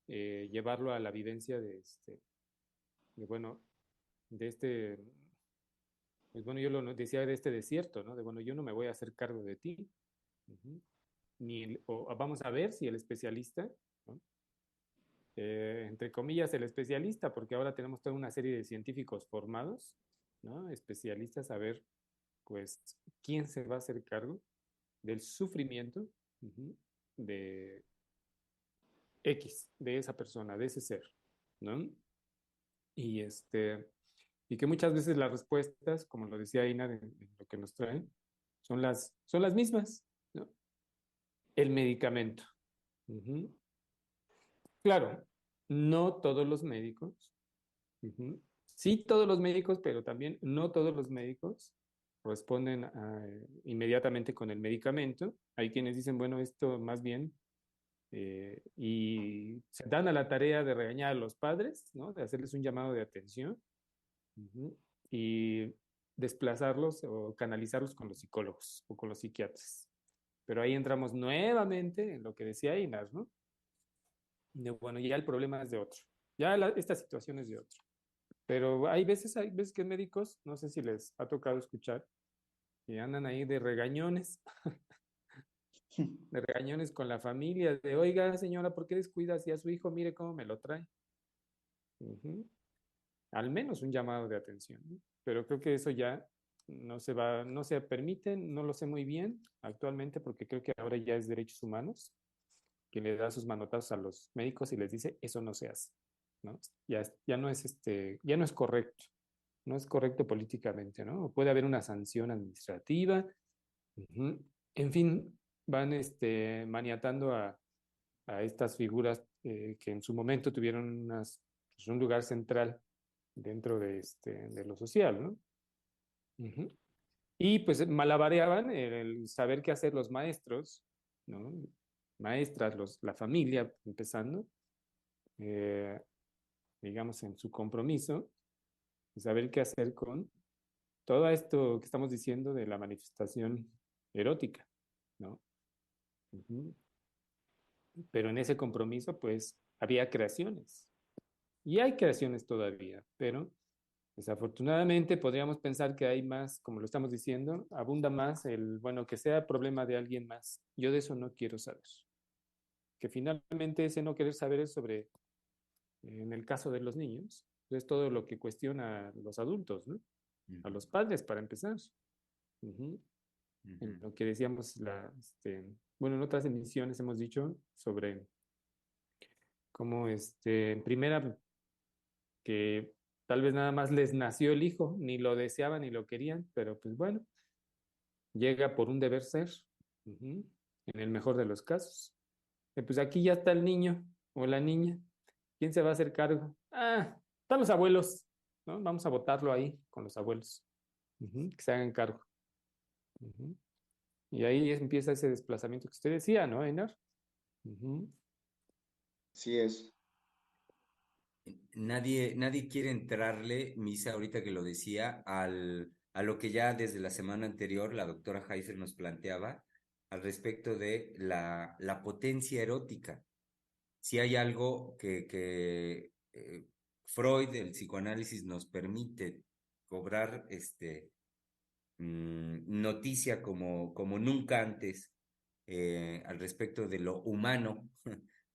llevarlo a la vivencia bueno, de pues bueno, yo lo decía de este desierto, ¿no? De bueno, yo no me voy a hacer cargo de ti, uh-huh. O vamos a ver si el especialista, ¿no? Entre comillas, el especialista, porque ahora tenemos toda una serie de científicos formados, ¿no? Especialistas a ver, pues, quién se va a hacer cargo del sufrimiento uh-huh, de X, de esa persona, de ese ser, ¿no? Y y que muchas veces las respuestas, como lo decía Ina, en lo que nos traen, son las mismas, ¿no? El medicamento. Uh-huh. Claro, no todos los médicos, uh-huh, sí todos los médicos, pero también no todos los médicos responden inmediatamente con el medicamento. Hay quienes dicen, bueno, esto más bien, y se dan a la tarea de regañar a los padres, ¿no? De hacerles un llamado de atención, uh-huh, y desplazarlos o canalizarlos con los psicólogos o con los psiquiatras. Pero ahí entramos nuevamente en lo que decía Inas, ¿no? Bueno, ya el problema es de otro. Ya esta situación es de otro. Pero hay veces que médicos, no sé si les ha tocado escuchar, que andan ahí de regañones con la familia, de, oiga, señora, ¿por qué descuida así a su hijo? Mire cómo me lo trae. Uh-huh. Al menos un llamado de atención, ¿no? Pero creo que eso ya no se permite, no lo sé muy bien actualmente, porque creo que ahora ya es derechos humanos, que le da sus manotazos a los médicos y les dice, eso no se hace, ¿no? Ya no es ya no es correcto, no es correcto políticamente, ¿no? Puede haber una sanción administrativa, uh-huh. En fin, van maniatando a estas figuras que en su momento tuvieron pues, un lugar central dentro de lo social, ¿no? Uh-huh. Y pues malabareaban el saber qué hacer los maestros, ¿no? Maestras, la familia, empezando, eh, digamos, en su compromiso, saber qué hacer con todo esto que estamos diciendo de la manifestación erótica, ¿no? Ujú. Pero en ese compromiso, pues, había creaciones. Y hay creaciones todavía, pero desafortunadamente podríamos pensar que hay más, como lo estamos diciendo, abunda más el, bueno, que sea problema de alguien más. Yo de eso no quiero saber. Que finalmente ese no querer saber es sobre, en el caso de los niños, es todo lo que cuestiona a los adultos, ¿no? A Ujú, los padres, para empezar. Ujú. En ujú, lo que decíamos, bueno, en otras emisiones hemos dicho sobre cómo, en primera, que tal vez nada más les nació el hijo, ni lo deseaban ni lo querían, pero pues bueno, llega por un deber ser, ujú, en el mejor de los casos. Pues aquí ya está el niño o la niña. ¿Quién se va a hacer cargo? Ah, están los abuelos, ¿no? Vamos a votarlo ahí con los abuelos, ujú, que se hagan cargo. Ujú. Y ahí empieza ese desplazamiento que usted decía, ¿no, Einar? Ujú. Así es. Nadie quiere entrarle, Misa, ahorita que lo decía, a lo que ya desde la semana anterior la doctora Heiser nos planteaba al respecto de la potencia erótica. Si hay algo que Freud, el psicoanálisis, nos permite cobrar noticia como nunca antes al respecto de lo humano,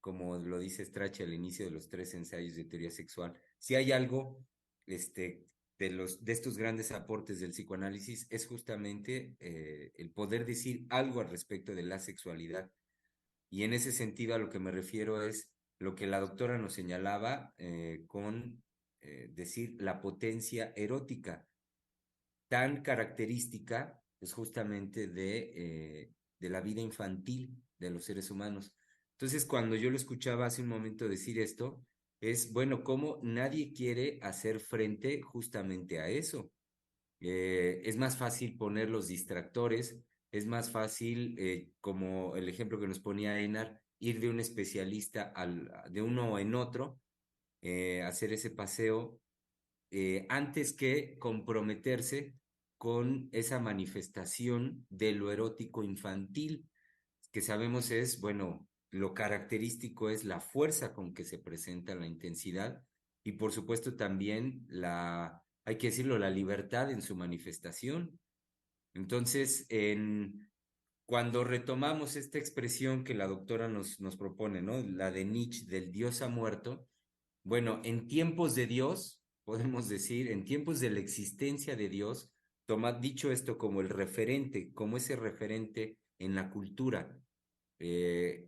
como lo dice Strachey al inicio de los 3 ensayos de teoría sexual. Si hay algo de estos grandes aportes del psicoanálisis, es justamente el poder decir algo al respecto de la sexualidad. Y en ese sentido a lo que me refiero es lo que la doctora nos señalaba con decir la potencia erótica tan característica, pues justamente de la vida infantil de los seres humanos. Entonces, cuando yo lo escuchaba hace un momento decir esto, es, bueno, cómo nadie quiere hacer frente justamente a eso. Es más fácil poner los distractores, es más fácil, como el ejemplo que nos ponía Einar, ir de un especialista de uno en otro, hacer ese paseo antes que comprometerse con esa manifestación de lo erótico infantil, que sabemos es, bueno, lo característico es la fuerza con que se presenta la intensidad y por supuesto también hay que decirlo, la libertad en su manifestación. Entonces, cuando retomamos esta expresión que la doctora nos propone, ¿no? La de Nietzsche, del Dios ha muerto, bueno, en tiempos de Dios, podemos decir, en tiempos de la existencia de Dios, dicho esto como el referente, como ese referente en la cultura, eh,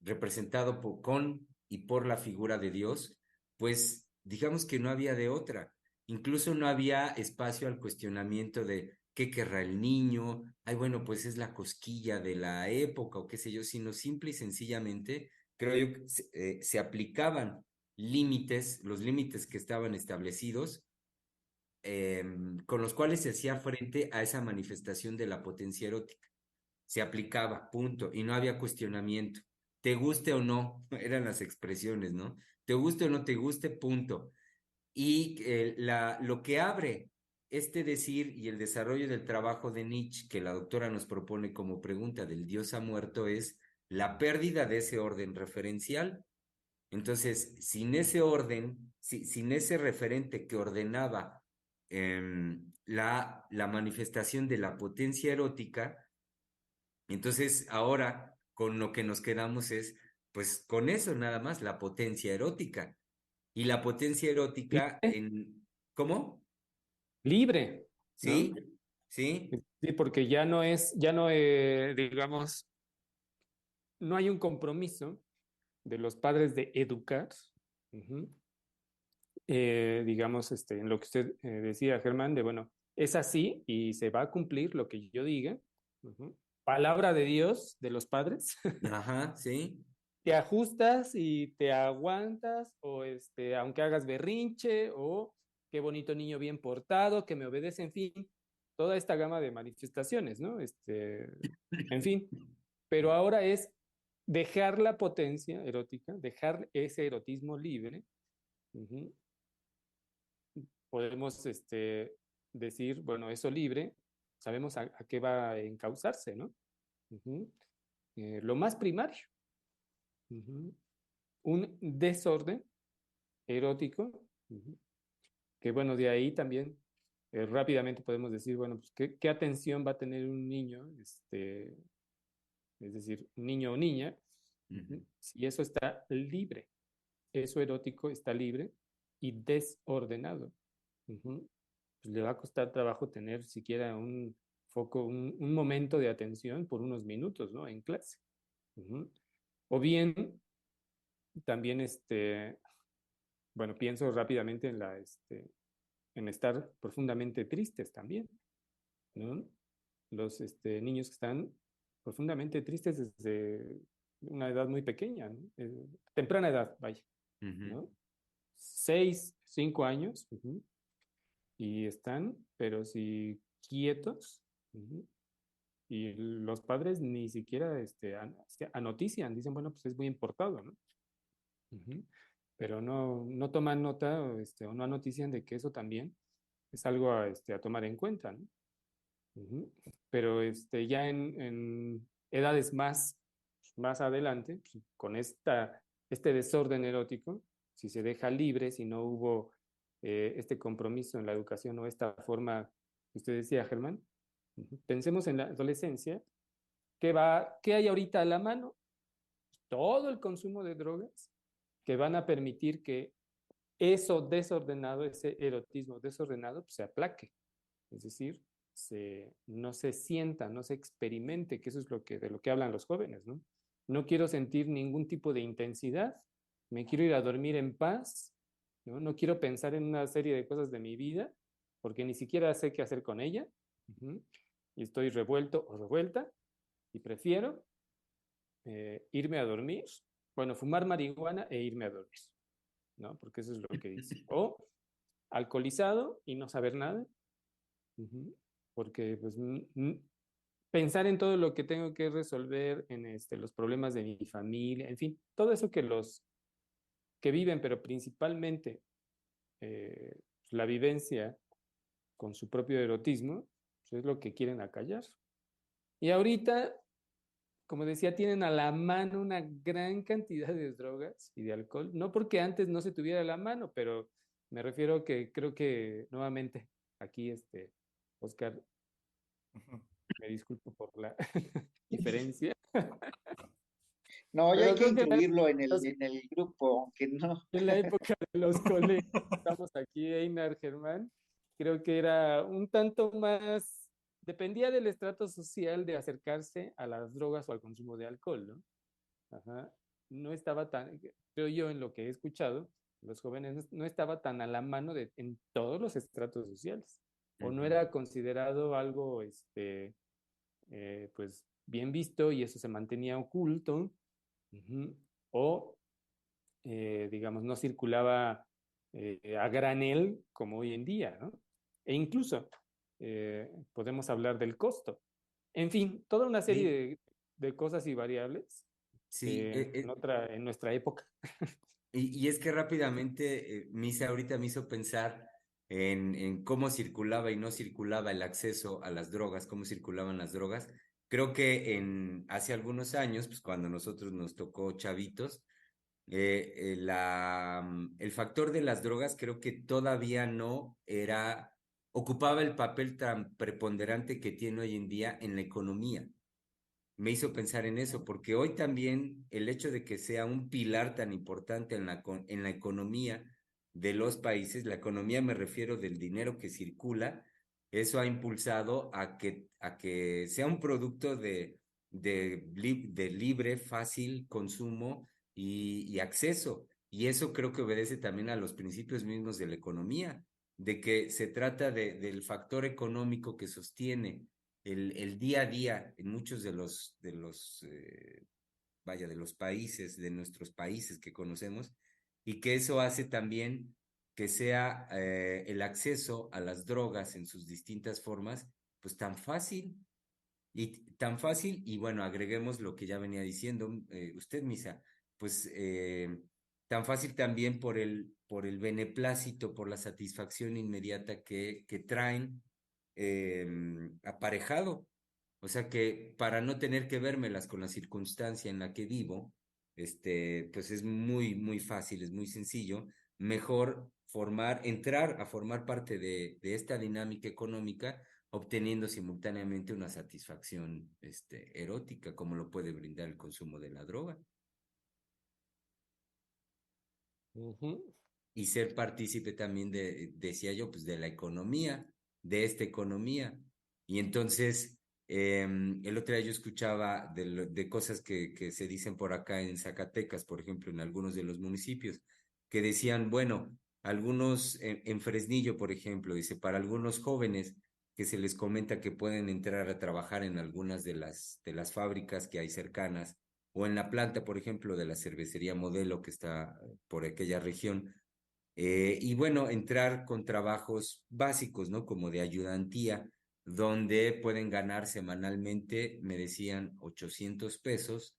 representado con y por la figura de Dios, pues digamos que no había de otra. Incluso no había espacio al cuestionamiento de qué querrá el niño, ay, bueno, pues es la cosquilla de la época o qué sé yo, sino simple y sencillamente, creo yo, que se aplicaban límites, los límites que estaban establecidos, con los cuales se hacía frente a esa manifestación de la potencia erótica. Se aplicaba, punto, y no había cuestionamiento. Te guste o no, eran las expresiones, ¿no? Te guste o no te guste, punto. Y lo que abre este decir y el desarrollo del trabajo de Nietzsche, que la doctora nos propone como pregunta del Dios ha muerto, es la pérdida de ese orden referencial. Entonces, sin ese orden, sin ese referente que ordenaba la manifestación de la potencia erótica, entonces ahora con lo que nos quedamos es, pues con eso nada más, la potencia erótica. Y la potencia erótica Libre, ¿cómo? libre, ¿no? ¿Sí? ¿Sí? Sí, porque ya no, digamos, no hay un compromiso de los padres de educar, ujú, digamos, en lo que usted decía, Germán, de bueno, es así y se va a cumplir lo que yo diga. Ujú. Palabra de Dios de los padres. Ajá, sí. Te ajustas y te aguantas, o aunque hagas berrinche, o qué bonito niño bien portado, que me obedece, en fin, toda esta gama de manifestaciones, ¿no? En fin, pero ahora es dejar la potencia erótica, dejar ese erotismo libre. Ujú. Podemos decir, bueno, eso libre, sabemos a qué va a encauzarse, ¿no? Ujú. lo más primario. Ujú. Un desorden erótico, ujú, que bueno, de ahí también rápidamente podemos decir, bueno, pues qué atención va a tener un niño, es decir, un niño o niña, Ujú. si eso está libre, eso erótico está libre y desordenado. Ujú. Pues le va a costar trabajo tener siquiera un foco, un momento de atención por unos minutos, ¿no? En clase. Ujú. O bien, también, bueno, pienso rápidamente en estar profundamente tristes también, ¿no? Los niños que están profundamente tristes desde una edad muy pequeña, ¿no? Temprana edad, vaya, Ujú. ¿no? 6, 5 años, ujú, y están, pero sí quietos, ujú, y los padres ni siquiera anotician, dicen, bueno, pues es muy importado, ¿no? Ujú. Pero no toman nota o no anotician de que eso también es algo a tomar en cuenta, ¿no? Ujú. Pero ya en edades más adelante, pues, con este desorden erótico, si se deja libre, si no hubo este compromiso en la educación o esta forma que usted decía, Germán, ujú, pensemos en la adolescencia, ¿qué hay ahorita a la mano? Todo el consumo de drogas que van a permitir que eso desordenado, ese erotismo desordenado, pues, se aplaque. Es decir, no se sienta, no se experimente, que eso es de lo que hablan los jóvenes, ¿no? No quiero sentir ningún tipo de intensidad, me quiero ir a dormir en paz, ¿no? No quiero pensar en una serie de cosas de mi vida, porque ni siquiera sé qué hacer con ella, uh-huh, y estoy revuelto o revuelta, y prefiero irme a dormir, bueno, fumar marihuana e irme a dormir, ¿no? Porque eso es lo que dice. O alcoholizado y no saber nada, uh-huh, porque pues pensar en todo lo que tengo que resolver, en los problemas de mi familia, en fin, todo eso que los que viven, pero principalmente la vivencia con su propio erotismo, pues es lo que quieren acallar. Y ahorita, como decía, tienen a la mano una gran cantidad de drogas y de alcohol, no porque antes no se tuviera a la mano, pero me refiero que creo que nuevamente aquí, Oscar, Ujú. me disculpo por la diferencia, No, ya hay pero que creo que incluirlo en los en el grupo, aunque no. en la época de los colegios, estamos aquí, Einar, Germán, creo que era un tanto más, dependía del estrato social de acercarse a las drogas o al consumo de alcohol, ¿no? Ajá. No estaba tan, creo yo en lo que he escuchado, los jóvenes no estaba tan a la mano en todos los estratos sociales, o no Ujú. era considerado algo, pues, bien visto y eso se mantenía oculto, ujú, o digamos, no circulaba a granel como hoy en día, ¿no? E incluso podemos hablar del costo. En fin, toda una serie Sí, de cosas y variables sí. que en nuestra época. Y es que rápidamente, Misa ahorita me hizo pensar en cómo circulaba y no circulaba el acceso a las drogas, cómo circulaban las drogas. Creo que hace algunos años, pues cuando nosotros nos tocó chavitos, el factor de las drogas creo que todavía no ocupaba el papel tan preponderante que tiene hoy en día en la economía. Me hizo pensar en eso, porque hoy también el hecho de que sea un pilar tan importante en la economía de los países, la economía me refiero del dinero que circula, eso ha impulsado a que sea un producto de libre, fácil consumo y acceso. Y eso creo que obedece también a los principios mismos de la economía, de que se trata del factor económico que sostiene el día a día en muchos de los países, de nuestros países que conocemos, y que eso hace también que sea el acceso a las drogas en sus distintas formas, pues tan fácil, y bueno, agreguemos lo que ya venía diciendo usted, Misa, pues tan fácil también por el beneplácito, por la satisfacción inmediata que traen aparejado. O sea que para no tener que vérmelas con la circunstancia en la que vivo, pues es muy, muy fácil, es muy sencillo. Mejor entrar a formar parte de esta dinámica económica, obteniendo simultáneamente una satisfacción, erótica, como lo puede brindar el consumo de la droga. Ujú. Y ser partícipe también decía yo, pues de la economía, de esta economía. Y entonces, el otro día yo escuchaba de cosas que se dicen por acá en Zacatecas, por ejemplo, en algunos de los municipios, que decían, bueno, algunos en Fresnillo, por ejemplo, dice, para algunos jóvenes que se les comenta que pueden entrar a trabajar en algunas de las fábricas que hay cercanas, o en la planta, por ejemplo, de la cervecería Modelo que está por aquella región, y bueno, entrar con trabajos básicos, ¿no? Como de ayudantía, donde pueden ganar semanalmente, me decían, 800 pesos.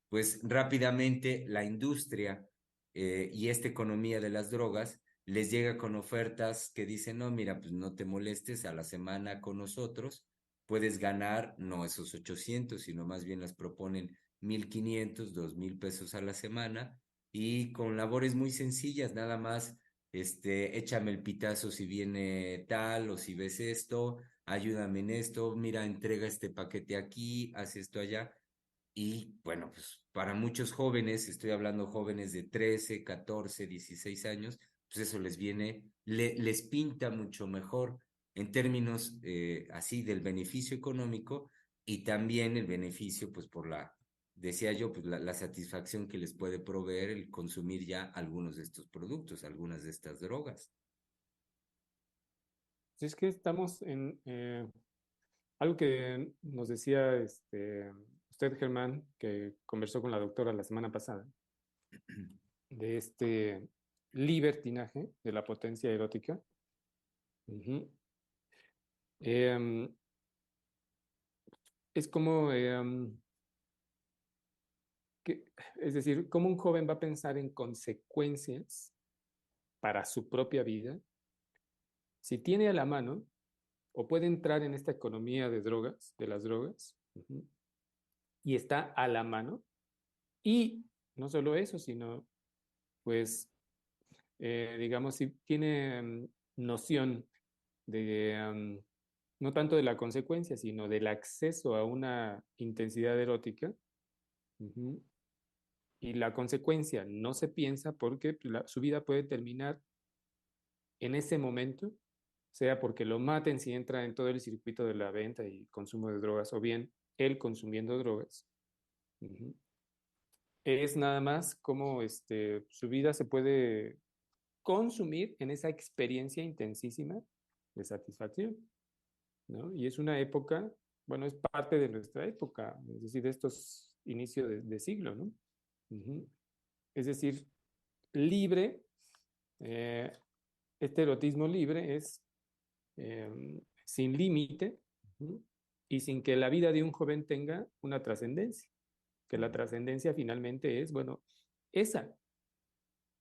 Pues rápidamente la industria y esta economía de las drogas les llega con ofertas que dicen, no, mira, pues no te molestes a la semana con nosotros, puedes ganar no esos 800, sino más bien las proponen 1,500, 2,000 pesos a la semana, y con labores muy sencillas, nada más, échame el pitazo si viene tal o si ves esto, ayúdame en esto, mira, entrega este paquete aquí, haz esto allá. Y bueno, pues para muchos jóvenes, estoy hablando jóvenes de 13, 14, 16 años, pues eso les pinta mucho mejor en términos así del beneficio económico, y también el beneficio, pues decía yo, pues la satisfacción que les puede proveer el consumir ya algunos de estos productos, algunas de estas drogas. Si es que estamos en algo que nos decía usted, Germán, que conversó con la doctora la semana pasada, de este libertinaje de la potencia erótica. Ujú. Em, es como, que, es decir, cómo un joven va a pensar en consecuencias para su propia vida si tiene a la mano o puede entrar en esta economía de drogas, de las drogas, ujú, y está a la mano. Y no solo eso, sino, pues, digamos, si tiene noción de, no tanto de la consecuencia, sino del acceso a una intensidad erótica, ujú, y la consecuencia no se piensa porque su vida puede terminar en ese momento, sea porque lo maten si entra en todo el circuito de la venta y consumo de drogas, o bien él consumiendo drogas. Ujú. Es nada más como su vida se puede consumir en esa experiencia intensísima de satisfacción, ¿no? Y es una época, bueno, es parte de nuestra época, es decir, de estos inicios de siglo, ¿no? Ujú. Es decir, libre, eh, este erotismo libre es sin límite, ujú, y sin que la vida de un joven tenga una trascendencia, que la trascendencia finalmente es, bueno, esa,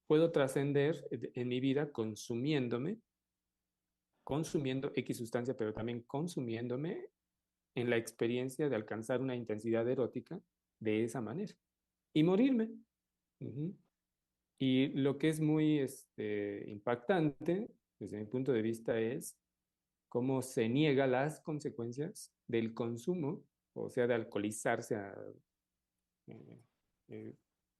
puedo trascender en mi vida consumiendo X sustancia, pero también consumiéndome en la experiencia de alcanzar una intensidad erótica de esa manera y morirme. Ujú. Y lo que es muy impactante desde mi punto de vista es cómo se niega las consecuencias del consumo, o sea, de alcoholizarse a eh, eh,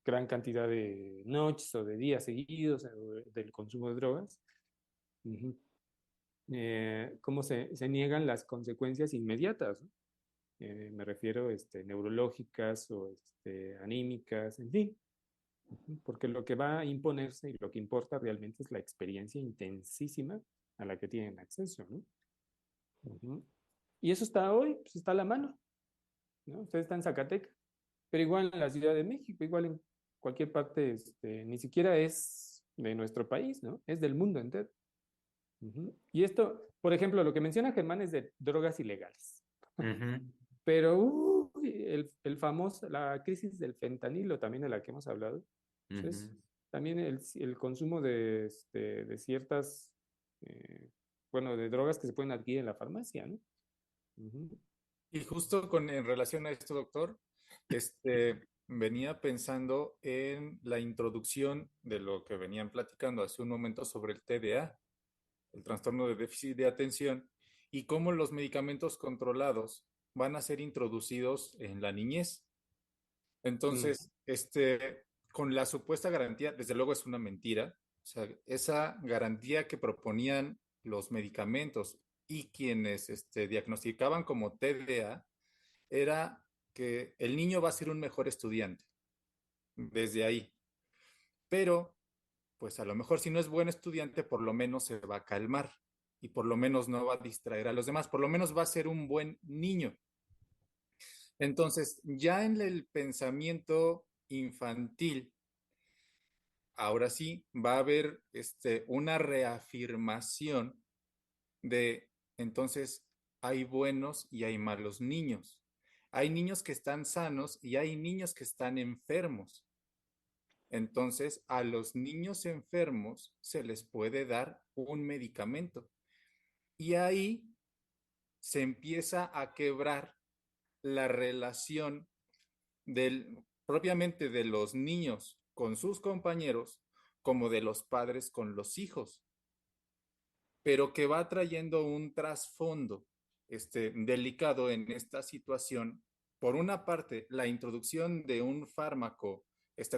gran cantidad de noches o de días seguidos, del consumo de drogas. Ujú. Cómo se niegan las consecuencias inmediatas, ¿no? Me refiero neurológicas o anímicas, en fin, porque lo que va a imponerse y lo que importa realmente es la experiencia intensísima a la que tienen acceso, ¿no? Ujú. Y eso está hoy, pues está a la mano, ¿no? Usted está en Zacatecas, pero igual en la Ciudad de México, igual en cualquier parte, ni siquiera es de nuestro país, ¿no? Es del mundo entero. Ujú. Y esto, por ejemplo, lo que menciona Germán es de drogas ilegales. Ujú, Pero el famoso, la crisis del fentanilo también de la que hemos hablado, pues es ujú. también el consumo de ciertas, bueno, de drogas que se pueden adquirir en la farmacia, ¿no? Ujú. Y justo en relación a esto, doctor, venía pensando en la introducción de lo que venían platicando hace un momento sobre el TDA, el trastorno de déficit de atención, y cómo los medicamentos controlados van a ser introducidos en la niñez. Mm, Entonces, con la supuesta garantía, desde luego es una mentira, o sea, esa garantía que proponían los medicamentos y quienes diagnosticaban como TDA era que el niño va a ser un mejor estudiante desde ahí, pero pues a lo mejor si no es buen estudiante, por lo menos se va a calmar y por lo menos no va a distraer a los demás, por lo menos va a ser un buen niño. Entonces, ya en el pensamiento infantil, ahora sí va a haber una reafirmación de, entonces, hay buenos y hay malos niños. Hay niños que están sanos y hay niños que están enfermos. Entonces, a los niños enfermos se les puede dar un medicamento. Y ahí se empieza a quebrar la relación propiamente de los niños con sus compañeros como de los padres con los hijos, pero que va trayendo un trasfondo delicado en esta situación. Por una parte, la introducción de un fármaco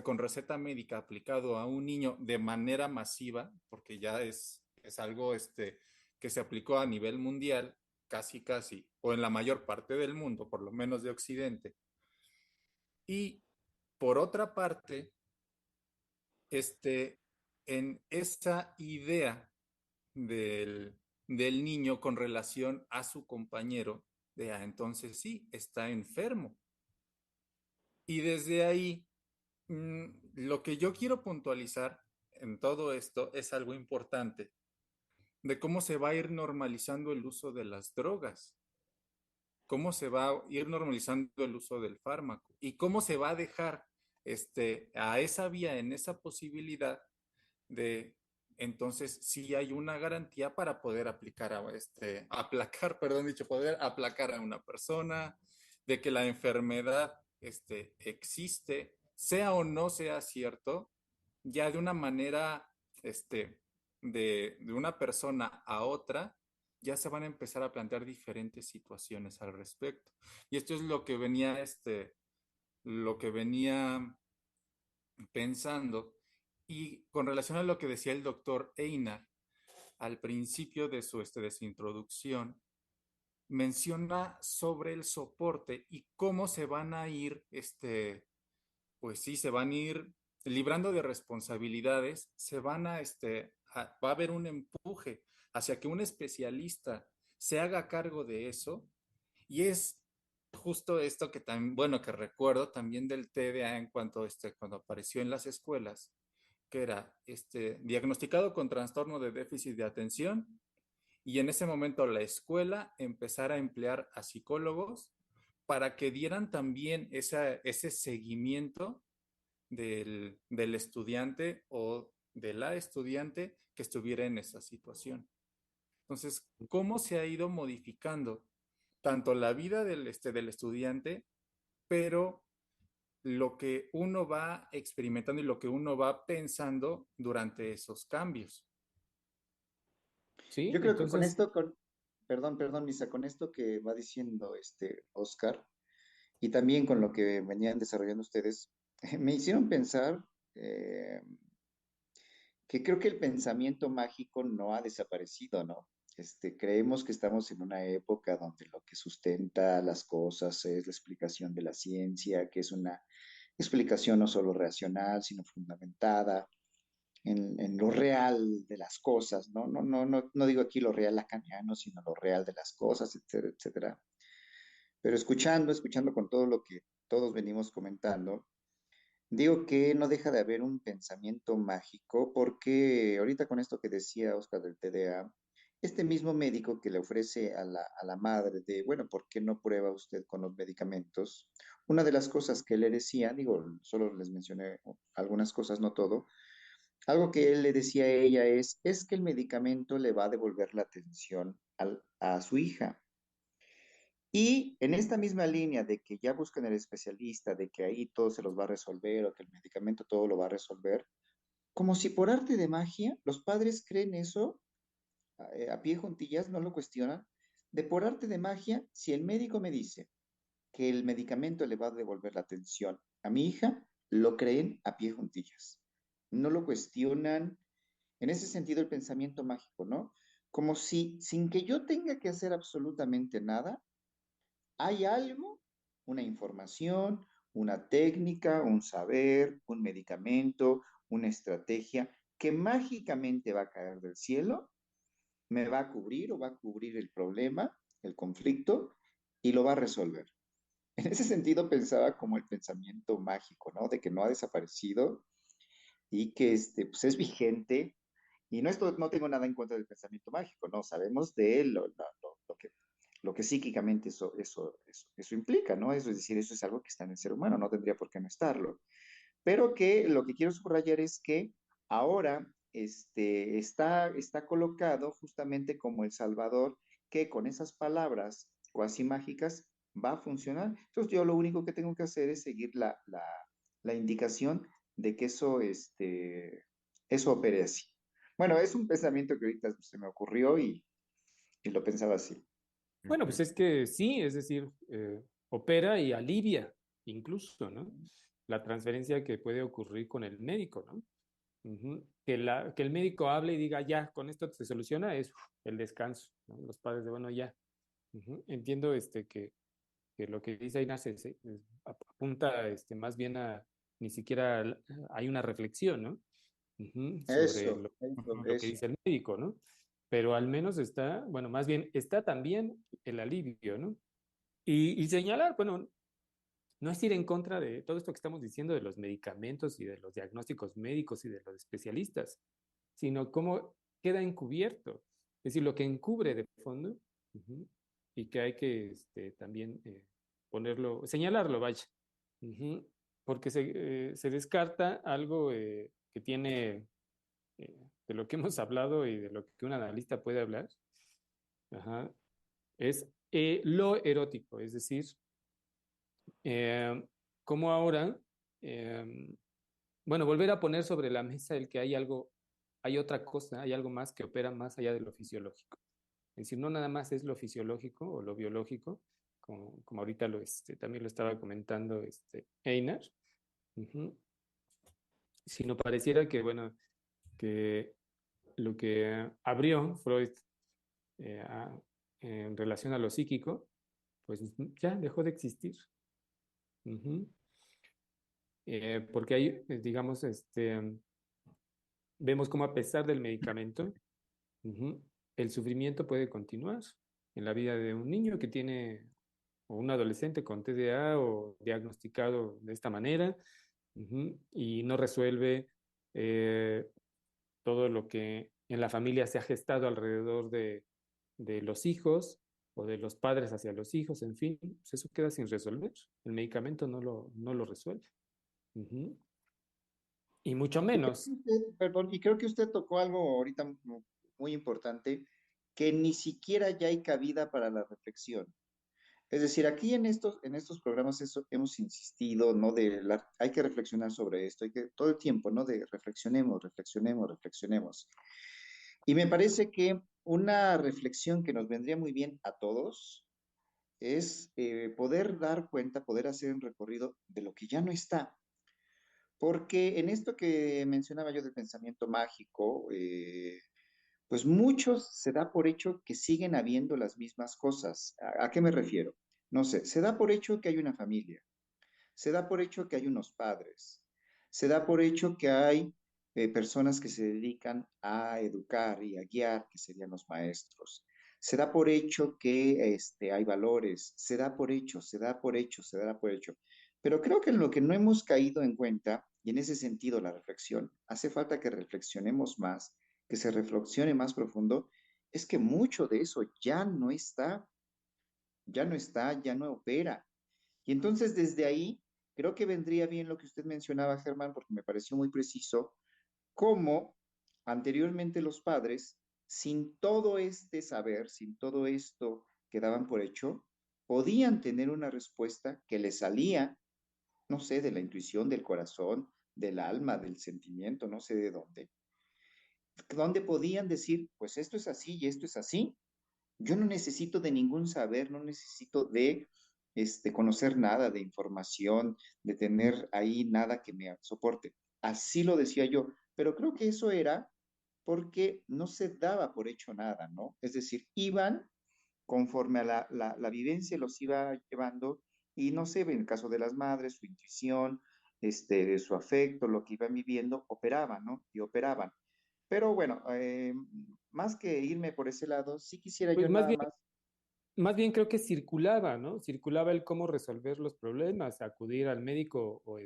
con receta médica aplicado a un niño de manera masiva, porque ya es algo que se aplicó a nivel mundial, casi, casi, o en la mayor parte del mundo, por lo menos de Occidente. Y por otra parte, en esa idea del niño con relación a su compañero, entonces sí, está enfermo. Y desde ahí, lo que yo quiero puntualizar en todo esto es algo importante, de cómo se va a ir normalizando el uso de las drogas, cómo se va a ir normalizando el uso del fármaco y cómo se va a dejar a esa vía, en esa posibilidad de entonces sí hay una garantía para poder aplacar, perdón, dicho, poder aplacar a una persona, de que la enfermedad existe, sea o no sea cierto, ya de una manera de una persona a otra, ya se van a empezar a plantear diferentes situaciones al respecto. Y esto es lo que venía pensando. Y con relación a lo que decía el doctor Einar al principio de su introducción, menciona sobre el soporte y cómo se van a ir, pues sí, se van a ir librando de responsabilidades, va a haber un empuje hacia que un especialista se haga cargo de eso. Y es justo esto que también, bueno, que recuerdo también del TDA en cuanto cuando apareció en las escuelas, que era diagnosticado con trastorno de déficit de atención, y en ese momento la escuela empezara a emplear a psicólogos para que dieran también ese seguimiento del estudiante o de la estudiante que estuviera en esa situación. Entonces, ¿cómo se ha ido modificando tanto la vida del estudiante, pero lo que uno va experimentando y lo que uno va pensando durante esos cambios? sí, Yo creo que con entonces, esto, perdón, Misa, con esto que va diciendo Oscar, y también con lo que venían desarrollando ustedes, me hicieron pensar eh, que creo que el pensamiento mágico no ha desaparecido, ¿no? Creemos que estamos en una época donde lo que sustenta las cosas es la explicación de la ciencia, que es una explicación no solo racional, sino fundamentada en lo real de las cosas, ¿no? No digo aquí lo real lacaniano, sino lo real de las cosas, etcétera, etcétera. Pero escuchando con todo lo que todos venimos comentando, digo que no deja de haber un pensamiento mágico porque ahorita con esto que decía Oscar del TDA, este mismo médico que le ofrece a la madre de, bueno, ¿por qué no prueba usted con los medicamentos? Una de las cosas que él le decía, digo, solo les mencioné algunas cosas, no todo, algo que él le decía a ella es que el medicamento le va a devolver la atención a su hija. Y en esta misma línea de que ya buscan el especialista, de que ahí todo se los va a resolver o que el medicamento todo lo va a resolver, como si por arte de magia, los padres creen eso a pie juntillas, no lo cuestionan, de por arte de magia, si el médico me dice que el medicamento le va a devolver la atención a mi hija, lo creen a pie juntillas. No lo cuestionan. En ese sentido, el pensamiento mágico, ¿no? Como si sin que yo tenga que hacer absolutamente nada, hay algo, una información, una técnica, un saber, un medicamento, una estrategia que mágicamente va a caer del cielo, me va a cubrir o va a cubrir el problema, el conflicto, y lo va a resolver. En ese sentido pensaba como el pensamiento mágico, ¿no? De que no ha desaparecido y que pues es vigente. Y no, esto, no tengo nada en contra del pensamiento mágico, ¿no? Sabemos de él lo que psíquicamente eso implica, ¿no? Eso es decir, eso es algo que está en el ser humano, no tendría por qué no estarlo. Pero que lo que quiero subrayar es que ahora está colocado justamente como el Salvador, que con esas palabras cuasi mágicas va a funcionar. Entonces yo lo único que tengo que hacer es seguir la indicación de que eso opere así. Bueno, es un pensamiento que ahorita se me ocurrió y lo pensaba así. Bueno, pues es que sí, es decir, opera y alivia incluso, ¿no? La transferencia que puede ocurrir con el médico, ¿no? Ujú. Que el médico hable y diga, ya, con esto se soluciona, es el descanso, ¿no? Los padres de, bueno, ya. Ujú. Entiendo que lo que dice Aina apunta más bien a, ni siquiera hay una reflexión, ¿no? Ujú, sobre Eso, eso, lo que eso. dice el médico, ¿no? Pero al menos está, bueno, más bien está también el alivio, ¿no? Y señalar, bueno, no es ir en contra de todo esto que estamos diciendo de los medicamentos y de los diagnósticos médicos y de los especialistas, sino cómo queda encubierto, es decir, lo que encubre de fondo, ujú, y que hay que también ponerlo, señalarlo, vaya, ujú, porque se descarta algo que tiene, de lo que hemos hablado y de lo que un analista puede hablar, ajá, es lo erótico, es decir, eh, cómo ahora, eh, bueno, volver a poner sobre la mesa el que hay algo, hay otra cosa, hay algo más que opera más allá de lo fisiológico. Es decir, no nada más es lo fisiológico o lo biológico, como ahorita también lo estaba comentando Einar, ujú, sino pareciera que, bueno, que lo que abrió Freud eh, a- en relación a lo psíquico, pues ya dejó de existir. Ujú. Porque ahí, digamos, vemos cómo a pesar del medicamento, ujú, el sufrimiento puede continuar en la vida de un niño que tiene, o un adolescente con TDA o diagnosticado de esta manera, ujú, y no resuelve eh, todo lo que en la familia se ha gestado alrededor de los hijos o de los padres hacia los hijos, en fin, pues eso queda sin resolver. El medicamento no lo resuelve. Ujú. Y mucho Y creo menos. que usted, perdón, y creo que usted tocó algo ahorita muy importante, que ni siquiera ya hay cabida para la reflexión. Es decir, aquí en estos programas hemos insistido, ¿no? Hay que reflexionar sobre esto, hay que todo el tiempo, ¿no? De reflexionemos, reflexionemos, reflexionemos. Y me parece que una reflexión que nos vendría muy bien a todos es poder dar cuenta, poder hacer un recorrido de lo que ya no está. Porque en esto que mencionaba yo del pensamiento mágico, pues muchos se da por hecho que siguen habiendo las mismas cosas. A qué me refiero? No sé, se da por hecho que hay una familia, se da por hecho que hay unos padres, se da por hecho que hay personas que se dedican a educar y a guiar, que serían los maestros. Se da por hecho que hay valores, se da por hecho, se da por hecho, se da por hecho. Pero creo que en lo que no hemos caído en cuenta, y en ese sentido la reflexión, hace falta que reflexionemos más, que se reflexione más profundo, es que mucho de eso ya no está, ya no está, ya no opera. Y entonces desde ahí creo que vendría bien lo que usted mencionaba, Germán, porque me pareció muy preciso, cómo anteriormente los padres, sin todo este saber, sin todo esto que daban por hecho, podían tener una respuesta que les salía, no sé, de la intuición, del corazón, del alma, del sentimiento, no sé de dónde, donde podían decir, pues esto es así y esto es así. Yo no necesito de ningún saber, no necesito de conocer nada de información, de tener ahí nada que me soporte. Así lo decía yo, pero creo que eso era porque no se daba por hecho nada, ¿no? Es decir, iban conforme a la vivencia los iba llevando y no sé, en el caso de las madres, su intuición, su afecto, lo que iban viviendo, operaban, ¿no? Y operaban. Pero bueno, más que irme por ese lado, sí quisiera yo Pues nada más. más bien creo que circulaba, ¿no? Circulaba el cómo resolver los problemas, acudir al médico o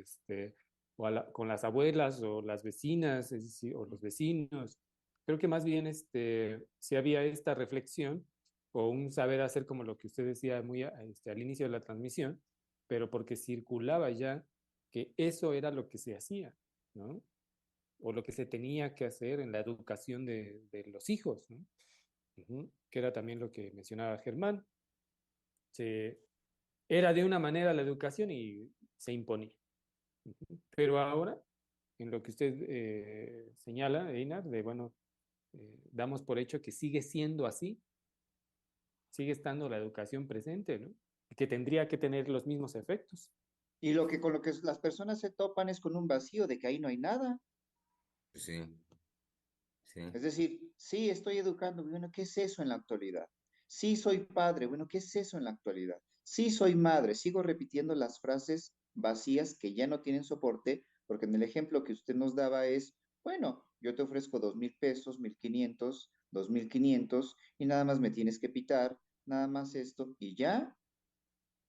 con las abuelas o las vecinas, es decir, o los vecinos. Creo que más bien si había esta reflexión o un saber hacer como lo que usted decía al inicio de la transmisión, pero porque circulaba ya que eso era lo que se hacía, ¿no? O lo que se tenía que hacer en la educación de los hijos, ¿no? Ujú. Que era también lo que mencionaba Germán. Se, Era de una manera la educación y se imponía. Ujú. Pero ahora, en lo que usted señala, Einar, bueno, damos por hecho que sigue siendo así, sigue estando la educación presente, ¿no? Que tendría que tener los mismos efectos. Y lo que con lo que las personas se topan es con un vacío de que ahí no hay nada. Sí, sí. Es decir, sí, estoy educando, bueno, ¿qué es eso en la actualidad? Sí, soy padre, bueno, ¿qué es eso en la actualidad? Sí, soy madre, sigo repitiendo las frases vacías que ya no tienen soporte, porque en el ejemplo que usted nos daba es, bueno, yo te ofrezco 2,000 pesos, 1,500, 2,500, y nada más me tienes que pitar, nada más esto, y ya.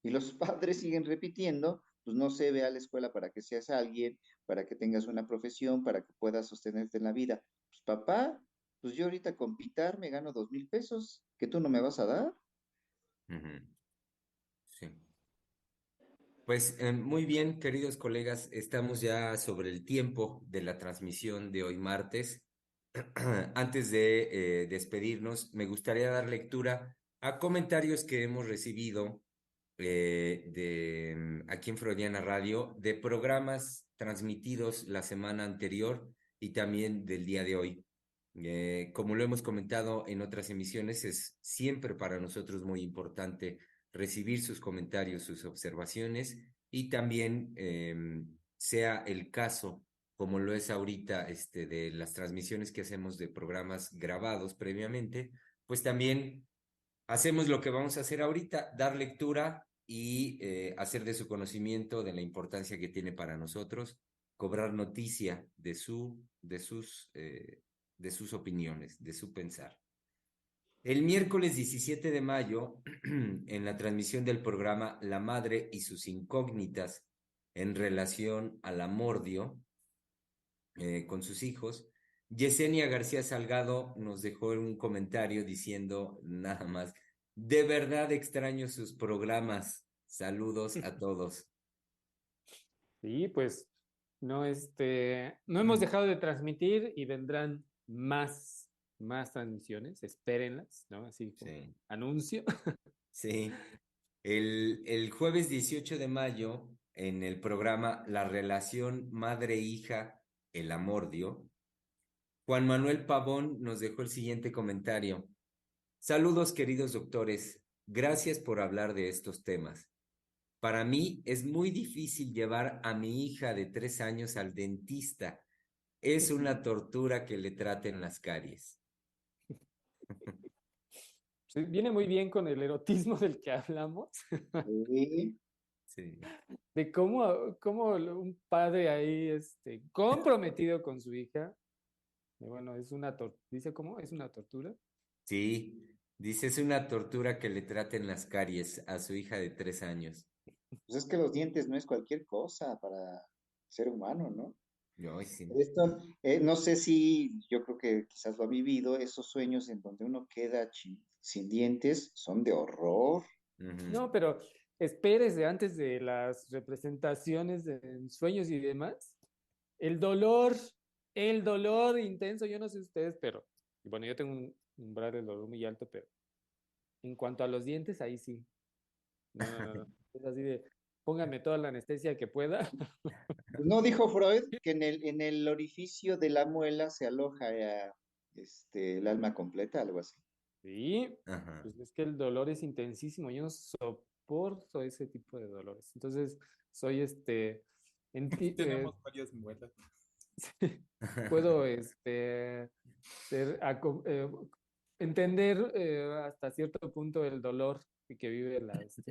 Y los padres siguen repitiendo, pues no sé, ve a la escuela para que seas alguien, para que tengas una profesión, para que puedas sostenerte en la vida. Pues papá, pues yo ahorita con pitar me gano 2,000 pesos, que tú no me vas a dar. Ujú, sí. Pues muy bien, queridos colegas, estamos ya sobre el tiempo de la transmisión de hoy martes. Antes de despedirnos, me gustaría dar lectura a comentarios que hemos recibido aquí en Freudiana Radio de programas transmitidos la semana anterior y también del día de hoy. Como lo hemos comentado en otras emisiones, es siempre para nosotros muy importante recibir sus comentarios, sus observaciones y también sea el caso, como lo es ahorita, de las transmisiones que hacemos de programas grabados previamente, pues también hacemos lo que vamos a hacer ahorita, dar lectura y hacer de su conocimiento de la importancia que tiene para nosotros, cobrar noticia de sus opiniones, de su pensar. El miércoles 17 de mayo, en la transmisión del programa La Madre y sus incógnitas en relación al amordio con sus hijos, Yesenia García Salgado nos dejó un comentario diciendo nada más, de verdad extraño sus programas, saludos a todos. Sí, pues no hemos dejado de transmitir y vendrán más transmisiones, espérenlas, ¿no? Así como Sí, anuncio. sí. El jueves 18 de mayo, en el programa La relación madre-hija, el amordio, Juan Manuel Pavón nos dejó el siguiente comentario. Saludos, queridos doctores. Gracias por hablar de estos temas. Para mí es muy difícil llevar a mi hija de 3 años al dentista. Es una tortura que le traten las caries. Sí, viene muy bien con el erotismo del que hablamos, Sí. Sí, de cómo un padre ahí comprometido con su hija, bueno, dice cómo, es una tortura. sí. Dice, es una tortura que le traten las caries a su hija de 3 años. Pues es que los dientes no es cualquier cosa para ser humano, ¿no? Ay, sí. Esto, no sé si, yo creo que quizás lo ha vivido, esos sueños en donde uno queda sin dientes son de horror. Ujú. No, pero espérese antes de las representaciones de sueños y demás. El dolor, el dolor intenso, yo no sé ustedes, pero bueno, yo tengo un umbral del dolor muy alto, pero en cuanto a los dientes, ahí sí, No. Es así de, pónganme toda la anestesia que pueda. ¿No dijo Freud que en el orificio de la muela se aloja el alma completa, algo así? Sí, Ajá. pues es que el dolor es intensísimo. Yo no soporto ese tipo de dolores. Entonces, soy Tenemos varias muelas. puedo ser, entender hasta cierto punto el dolor que vive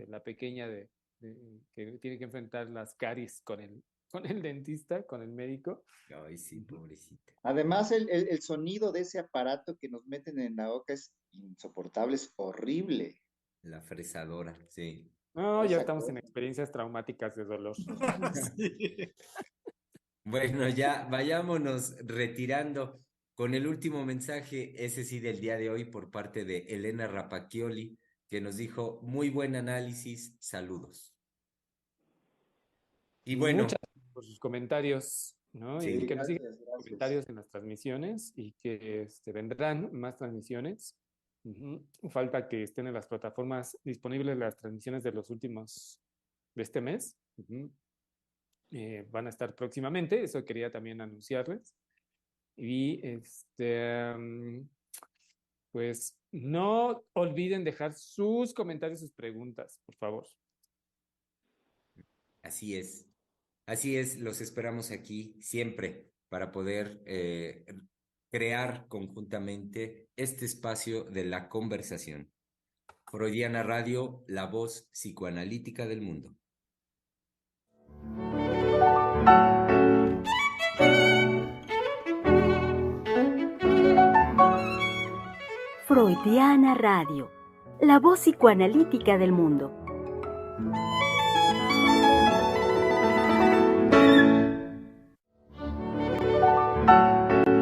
la pequeña que tiene que enfrentar las caries con el dentista, con el médico. Ay, sí, Ujú. pobrecita. Además, el sonido de ese aparato que nos meten en la boca es insoportable, es horrible. La fresadora, sí. No, ya Esa estamos en cosa. experiencias traumáticas de dolor. Sí. Bueno, ya vayámonos retirando con el último mensaje, ese sí del día de hoy, por parte de Elena Rapacchioli, que nos dijo, muy buen análisis, saludos. Y bueno, Muchas gracias por sus comentarios, ¿no? Y sí, que nos sigan Gracias. comentarios en las transmisiones y que vendrán más transmisiones. Ujú. Falta que estén en las plataformas disponibles las transmisiones de los últimos de este mes. Ujú. Van a estar próximamente, eso quería también anunciarles. Y pues no olviden dejar sus comentarios, sus preguntas, por favor. así es. Así es, los esperamos aquí siempre para poder crear conjuntamente este espacio de la conversación. Freudiana Radio, la voz psicoanalítica del mundo. Freudiana Radio, la voz psicoanalítica del mundo.